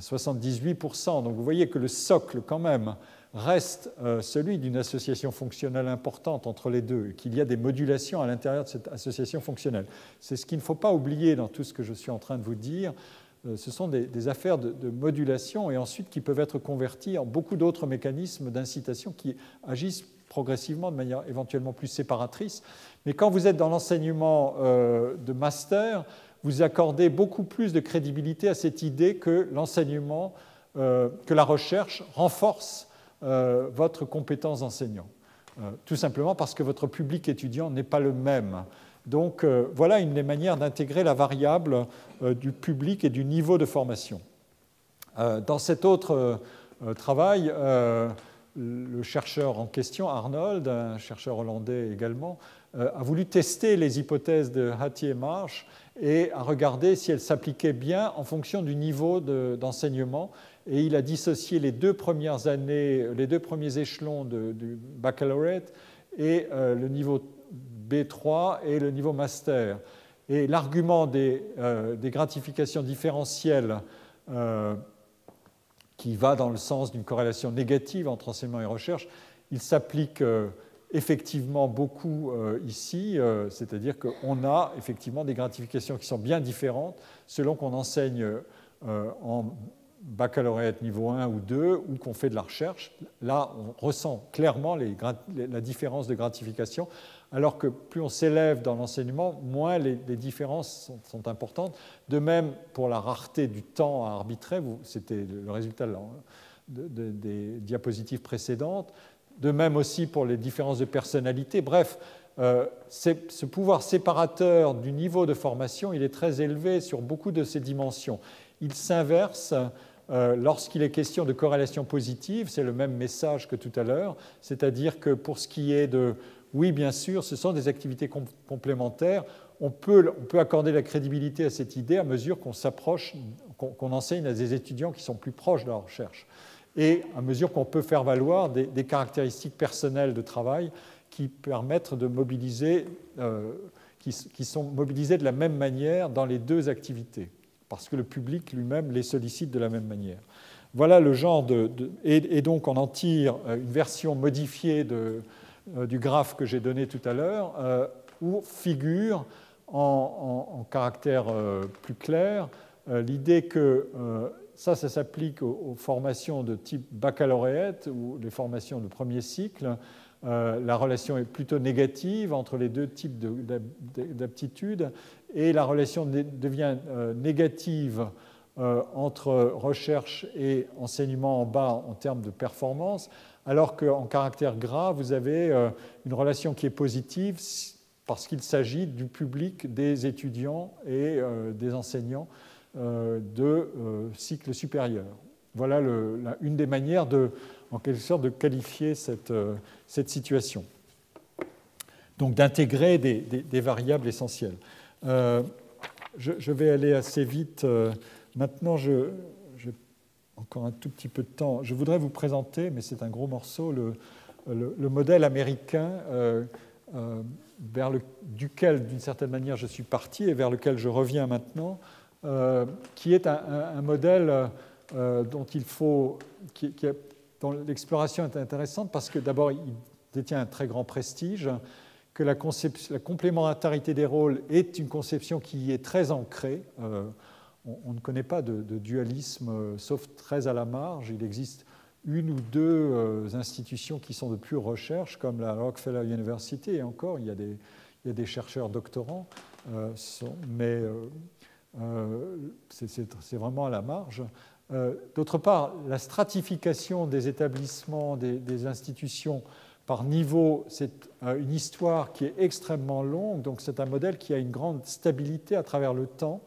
78%. Donc vous voyez que le socle, quand même, reste celui d'une association fonctionnelle importante entre les deux, et qu'il y a des modulations à l'intérieur de cette association fonctionnelle. C'est ce qu'il ne faut pas oublier dans tout ce que je suis en train de vous dire. Ce sont des affaires de modulation et ensuite qui peuvent être converties en beaucoup d'autres mécanismes d'incitation qui agissent progressivement de manière éventuellement plus séparatrice. Mais quand vous êtes dans l'enseignement de master, vous accordez beaucoup plus de crédibilité à cette idée que l'enseignement, que la recherche renforce votre compétence d'enseignant. Tout simplement parce que votre public étudiant n'est pas le même. Donc voilà une des manières d'intégrer la variable du public et du niveau de formation. Dans cet autre travail, le chercheur en question, Arnold, un chercheur hollandais également, a voulu tester les hypothèses de Hattie et Marsh et a regardé si elles s'appliquaient bien en fonction du niveau d'enseignement. Et il a dissocié les 2 premières années, les 2 premiers échelons du baccalauréat et le niveau B3 et le niveau master. Et l'argument des gratifications différentielles qui va dans le sens d'une corrélation négative entre enseignement et recherche, il s'applique effectivement beaucoup ici, c'est-à-dire qu'on a effectivement des gratifications qui sont bien différentes selon qu'on enseigne en baccalauréat niveau 1 ou 2 ou qu'on fait de la recherche. Là, on ressent clairement la différence de gratification, alors que plus on s'élève dans l'enseignement, moins les différences sont importantes. De même, pour la rareté du temps à arbitrer, c'était le résultat des diapositives précédentes, de même aussi pour les différences de personnalité. Bref, ce pouvoir séparateur du niveau de formation, il est très élevé sur beaucoup de ces dimensions. Il s'inverse lorsqu'il est question de corrélation positive, c'est le même message que tout à l'heure, c'est-à-dire que pour ce qui est de oui, bien sûr, ce sont des activités complémentaires. On peut accorder la crédibilité à cette idée à mesure qu'on s'approche, qu'on enseigne à des étudiants qui sont plus proches de la recherche. Et à mesure qu'on peut faire valoir des caractéristiques personnelles de travail qui permettent de mobiliser, qui sont mobilisées de la même manière dans les 2 activités, parce que le public lui-même les sollicite de la même manière. Voilà le genre et donc on en tire une version modifiée du graphe que j'ai donné tout à l'heure, où figure en caractère plus clair l'idée que ça s'applique aux formations de type baccalauréat ou les formations de premier cycle. La relation est plutôt négative entre les 2 types d'aptitudes et la relation devient négative entre recherche et enseignement en bas en termes de performance, alors qu'en caractère gras, vous avez une relation qui est positive parce qu'il s'agit du public des étudiants et des enseignants de cycle supérieur. Voilà une des manières en quelque sorte de qualifier cette situation. Donc d'intégrer des variables essentielles. Je vais aller assez vite. Maintenant, j'ai encore un tout petit peu de temps. Je voudrais vous présenter, mais c'est un gros morceau, le modèle américain duquel, d'une certaine manière, je suis parti et vers lequel je reviens maintenant, qui est un modèle dont l'exploration est intéressante parce que d'abord, il détient un très grand prestige, que la complémentarité des rôles est une conception qui y est très ancrée on ne connaît pas de dualisme, sauf très à la marge. Il existe une ou deux institutions qui sont de pure recherche, comme la Rockefeller University, et encore, il y a des chercheurs doctorants, mais c'est vraiment à la marge. D'autre part, la stratification des établissements, des institutions par niveau, c'est une histoire qui est extrêmement longue, donc c'est un modèle qui a une grande stabilité à travers le temps,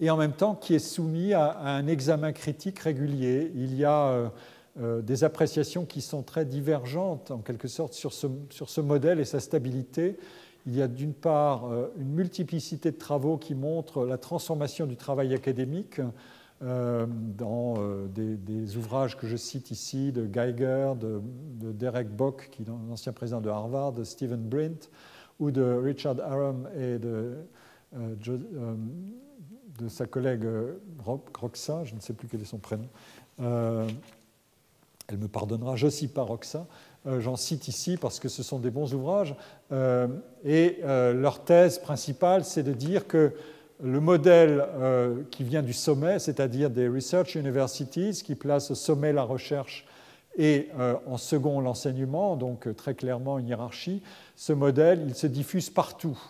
et en même temps qui est soumis à un examen critique régulier. Il y a des appréciations qui sont très divergentes, en quelque sorte, sur ce modèle et sa stabilité. Il y a d'une part une multiplicité de travaux qui montrent la transformation du travail académique dans des ouvrages que je cite ici, de Geiger, de Derek Bock, qui est l'ancien président de Harvard, de Stephen Brint, ou de Richard Arum et de sa collègue Roxa, je ne sais plus quel est son prénom. Elle me pardonnera, Josipa Roxa. J'en cite ici parce que ce sont des bons ouvrages. Et leur thèse principale, c'est de dire que le modèle qui vient du sommet, c'est-à-dire des research universities, qui placent au sommet la recherche et en second l'enseignement, donc très clairement une hiérarchie, ce modèle, il se diffuse partout,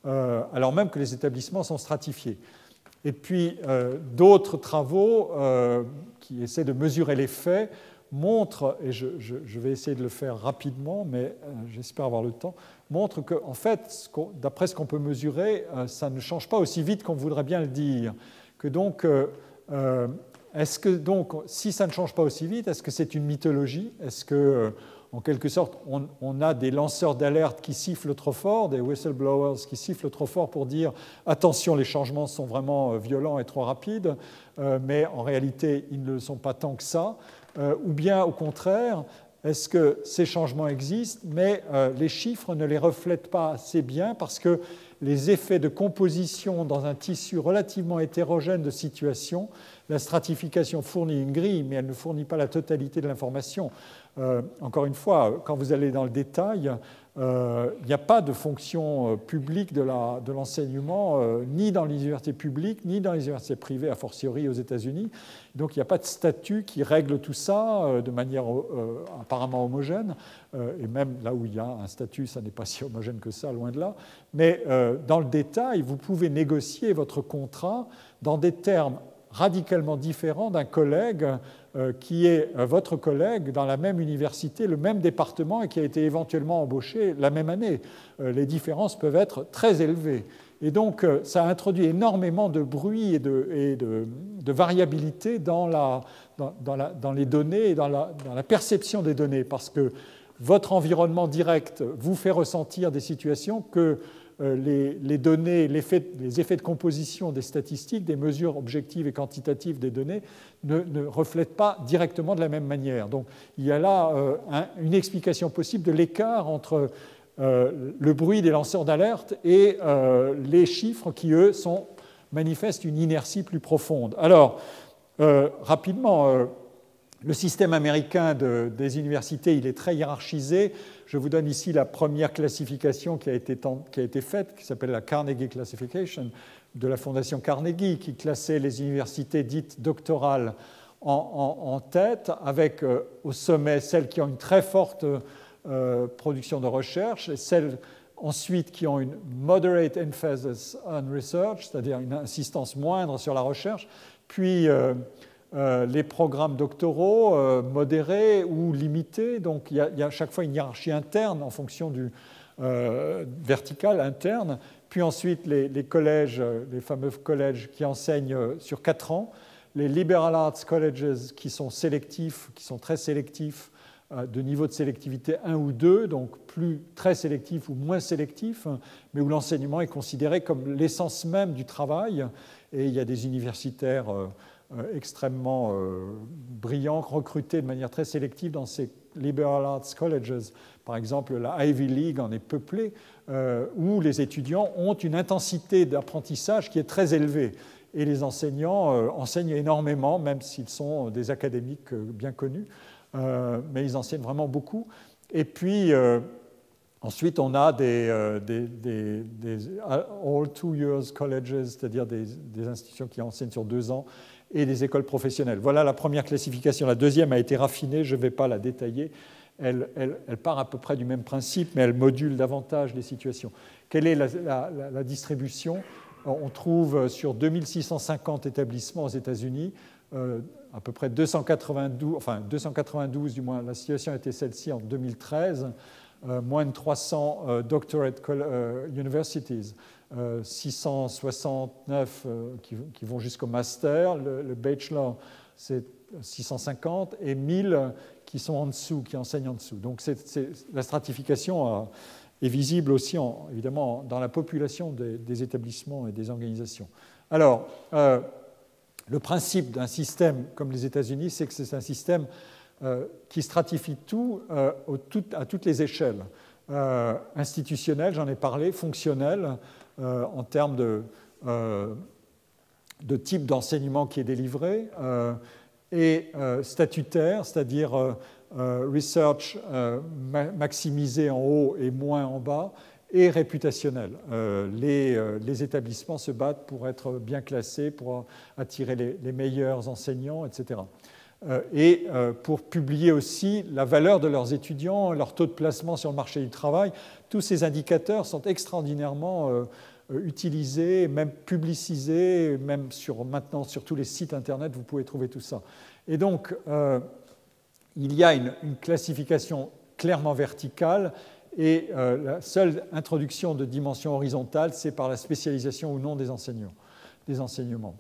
alors même que les établissements sont stratifiés. Et puis d'autres travaux qui essaient de mesurer les faits montrent, et je vais essayer de le faire rapidement, mais j'espère avoir le temps, montrent qu'en fait, d'après ce qu'on peut mesurer, ça ne change pas aussi vite qu'on voudrait bien le dire. Que donc, est-ce que donc, si ça ne change pas aussi vite, est-ce que c'est une mythologie? Est-ce que, en quelque sorte, on a des lanceurs d'alerte qui sifflent trop fort, des whistleblowers qui sifflent trop fort pour dire attention, les changements sont vraiment violents et trop rapides, mais en réalité, ils ne le sont pas tant que ça. Ou bien, au contraire, est-ce que ces changements existent, mais les chiffres ne les reflètent pas assez bien parce que les effets de composition dans un tissu relativement hétérogène de situations, la stratification fournit une grille, mais elle ne fournit pas la totalité de l'information. Encore une fois, quand vous allez dans le détail, il n'y a pas de fonction publique de l'enseignement, ni dans les universités publiques, ni dans les universités privées, a fortiori aux États-Unis. Donc il n'y a pas de statut qui règle tout ça de manière apparemment homogène. Et même là où il y a un statut, ça n'est pas si homogène que ça, loin de là. Mais dans le détail, vous pouvez négocier votre contrat dans des termes radicalement différent d'un collègue qui est votre collègue dans la même université, le même département et qui a été éventuellement embauché la même année. Les différences peuvent être très élevées. Et donc, ça introduit énormément de bruit et de variabilité dans les données et dans la perception des données, parce que votre environnement direct vous fait ressentir des situations que les données, les effets de composition des statistiques, des mesures objectives et quantitatives des données ne reflètent pas directement de la même manière. Donc il y a là une explication possible de l'écart entre le bruit des lanceurs d'alerte et les chiffres qui, eux, manifestent une inertie plus profonde. Alors, rapidement, le système américain des universités, il est très hiérarchisé. Je vous donne ici la première classification qui a été faite, qui s'appelle la Carnegie Classification, de la Fondation Carnegie, qui classait les universités dites doctorales en tête, avec au sommet celles qui ont une très forte production de recherche, et celles ensuite qui ont une moderate emphasis on research, c'est-à-dire une insistance moindre sur la recherche, puis les programmes doctoraux modérés ou limités. Donc il y a à chaque fois une hiérarchie interne en fonction du vertical interne. Puis ensuite les collèges, les fameux collèges qui enseignent sur 4 ans, les liberal arts colleges qui sont sélectifs, qui sont très sélectifs, de niveau de sélectivité 1 ou 2, donc plus très sélectif ou moins sélectif, mais où l'enseignement est considéré comme l'essence même du travail. Et il y a des universitaires extrêmement brillants, recrutés de manière très sélective dans ces liberal arts colleges. Par exemple, la Ivy League en est peuplée, où les étudiants ont une intensité d'apprentissage qui est très élevée. Et les enseignants enseignent énormément, même s'ils sont des académiques bien connus, mais ils enseignent vraiment beaucoup. Et puis, Ensuite, on a des all 2 years colleges, c'est-à-dire des institutions qui enseignent sur 2 ans, et des écoles professionnelles. Voilà la première classification. La deuxième a été raffinée, je ne vais pas la détailler. Elle part à peu près du même principe, mais elle module davantage les situations. Quelle est la distribution? On trouve sur 2650 établissements aux États-Unis, à peu près 292, du moins la situation était celle-ci en 2013, moins de 300 doctorate universities, 669 qui vont jusqu'au master, le bachelor c'est 650 et 1000 qui sont en dessous, qui enseignent en dessous. Donc la stratification est visible aussi, évidemment, dans la population des établissements et des organisations. Alors, le principe d'un système comme les États-Unis, c'est que c'est un système qui stratifie tout à toutes les échelles. Institutionnel, j'en ai parlé, fonctionnel, en termes de type d'enseignement qui est délivré, et statutaire, c'est-à-dire research maximisé en haut et moins en bas, et réputationnel. Les établissements se battent pour être bien classés, pour attirer les meilleurs enseignants, etc. Et pour publier aussi la valeur de leurs étudiants, leur taux de placement sur le marché du travail. Tous ces indicateurs sont extraordinairement utilisés, même publicisés, même maintenant sur tous les sites Internet, vous pouvez trouver tout ça. Et donc, il y a une classification clairement verticale, et la seule introduction de dimension horizontale, c'est par la spécialisation ou non des enseignements.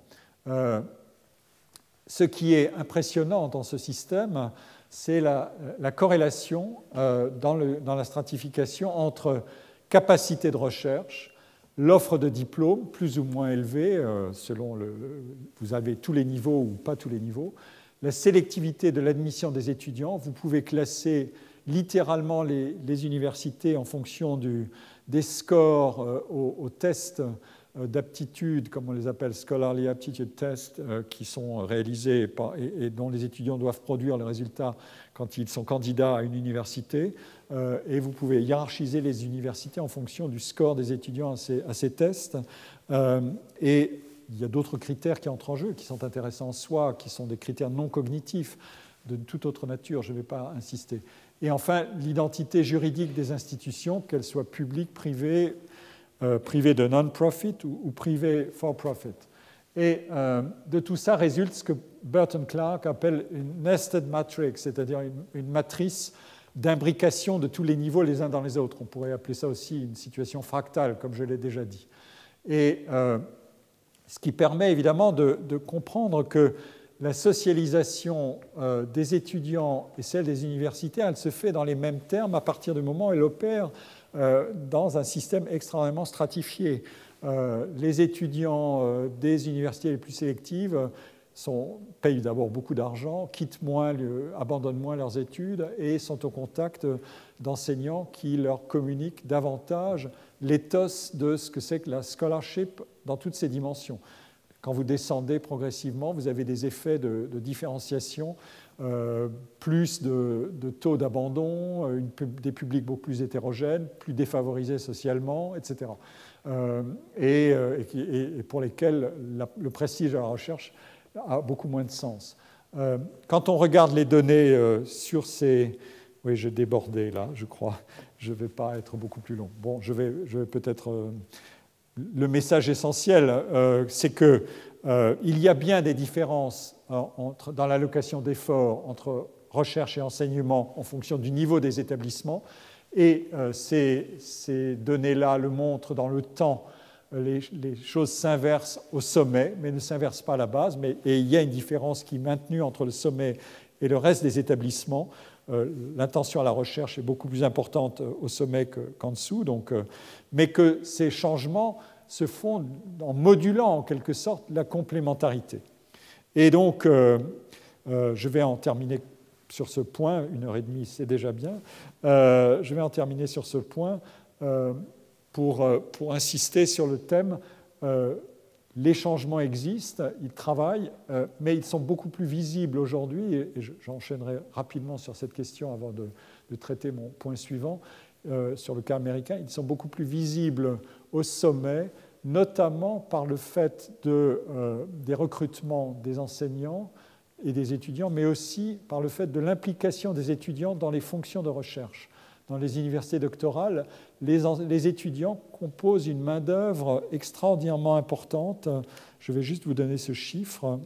Ce qui est impressionnant dans ce système, c'est la corrélation dans la stratification entre capacité de recherche, l'offre de diplômes plus ou moins élevée, selon vous avez tous les niveaux ou pas tous les niveaux, la sélectivité de l'admission des étudiants. Vous pouvez classer littéralement les universités en fonction des scores aux tests d'aptitude, comme on les appelle, Scholarly Aptitude Tests, qui sont réalisés et dont les étudiants doivent produire le résultat quand ils sont candidats à une université. Et vous pouvez hiérarchiser les universités en fonction du score des étudiants à ces tests. Et il y a d'autres critères qui entrent en jeu, qui sont intéressants en soi, qui sont des critères non cognitifs de toute autre nature, je ne vais pas insister. Et enfin, l'identité juridique des institutions, qu'elles soient publiques, privées, privées de non-profit ou privées for-profit. Et de tout ça résulte ce que Burton Clark appelle une nested matrix, c'est-à-dire une matrice d'imbrication de tous les niveaux les uns dans les autres. On pourrait appeler ça aussi une situation fractale, comme je l'ai déjà dit. Et ce qui permet évidemment de comprendre que la socialisation des étudiants et celle des universités, elle se fait dans les mêmes termes à partir du moment où elle opère dans un système extrêmement stratifié. Les étudiants des universités les plus sélectives payent d'abord beaucoup d'argent, quittent moins, abandonnent moins leurs études et sont au contact d'enseignants qui leur communiquent davantage l'éthos de ce que c'est que la scholarship dans toutes ses dimensions. Quand vous descendez progressivement, vous avez des effets de différenciation, plus de taux d'abandon, des publics beaucoup plus hétérogènes, plus défavorisés socialement, etc. Et pour lesquels le prestige de la recherche a beaucoup moins de sens. Quand on regarde les données sur ces... Oui, j'ai débordé là, je crois. Je ne vais pas être beaucoup plus long. Bon, je vais peut-être... Le message essentiel, c'est qu'il y a bien des différences dans l'allocation d'efforts entre recherche et enseignement en fonction du niveau des établissements. Et ces données-là le montrent dans le temps. Les choses s'inversent au sommet, mais ne s'inversent pas à la base. Et il y a une différence qui est maintenue entre le sommet et le reste des établissements. L'intention à la recherche est beaucoup plus importante au sommet qu'en dessous, mais que ces changements se font en modulant en quelque sorte la complémentarité. Et donc, je vais en terminer sur ce point, 1h30 c'est déjà bien, je vais en terminer sur ce point pour insister sur le thème. Les changements existent, ils travaillent, mais ils sont beaucoup plus visibles aujourd'hui, et j'enchaînerai rapidement sur cette question avant de traiter mon point suivant. sur le cas américain, ils sont beaucoup plus visibles au sommet, notamment par le fait des recrutements des enseignants et des étudiants, mais aussi par le fait de l'implication des étudiants dans les fonctions de recherche. Dans les universités doctorales, les étudiants composent une main-d'œuvre extraordinairement importante. Je vais juste vous donner ce chiffre.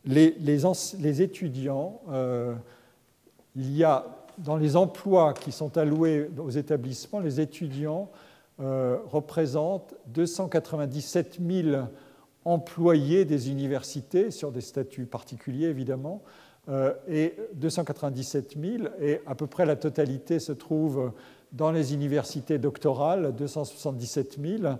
Les étudiants, il y a dans les emplois qui sont alloués aux établissements, les étudiants représentent 297 000 employés des universités, sur des statuts particuliers évidemment, et 297 000, et à peu près la totalité se trouve dans les universités doctorales, 277 000,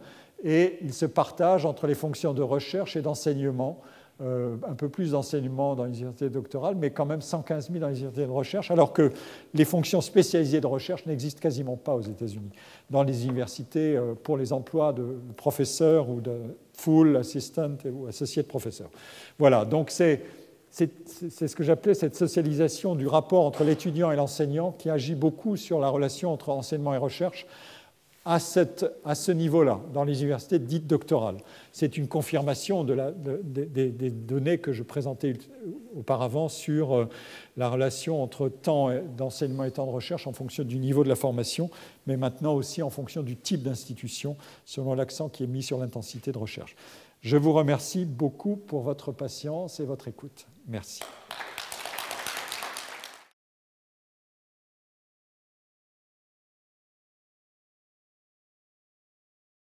et ils se partagent entre les fonctions de recherche et d'enseignement, un peu plus d'enseignement dans les universités doctorales, mais quand même 115 000 dans les universités de recherche, alors que les fonctions spécialisées de recherche n'existent quasiment pas aux États-Unis. Dans les universités, pour les emplois de professeur ou de full assistant ou associé de professeur. Voilà, donc c'est ce que j'appelais cette socialisation du rapport entre l'étudiant et l'enseignant qui agit beaucoup sur la relation entre enseignement et recherche à ce niveau-là, dans les universités dites doctorales. C'est une confirmation des données que je présentais auparavant sur la relation entre temps d'enseignement et temps de recherche en fonction du niveau de la formation, mais maintenant aussi en fonction du type d'institution, selon l'accent qui est mis sur l'intensité de recherche. Je vous remercie beaucoup pour votre patience et votre écoute. Merci.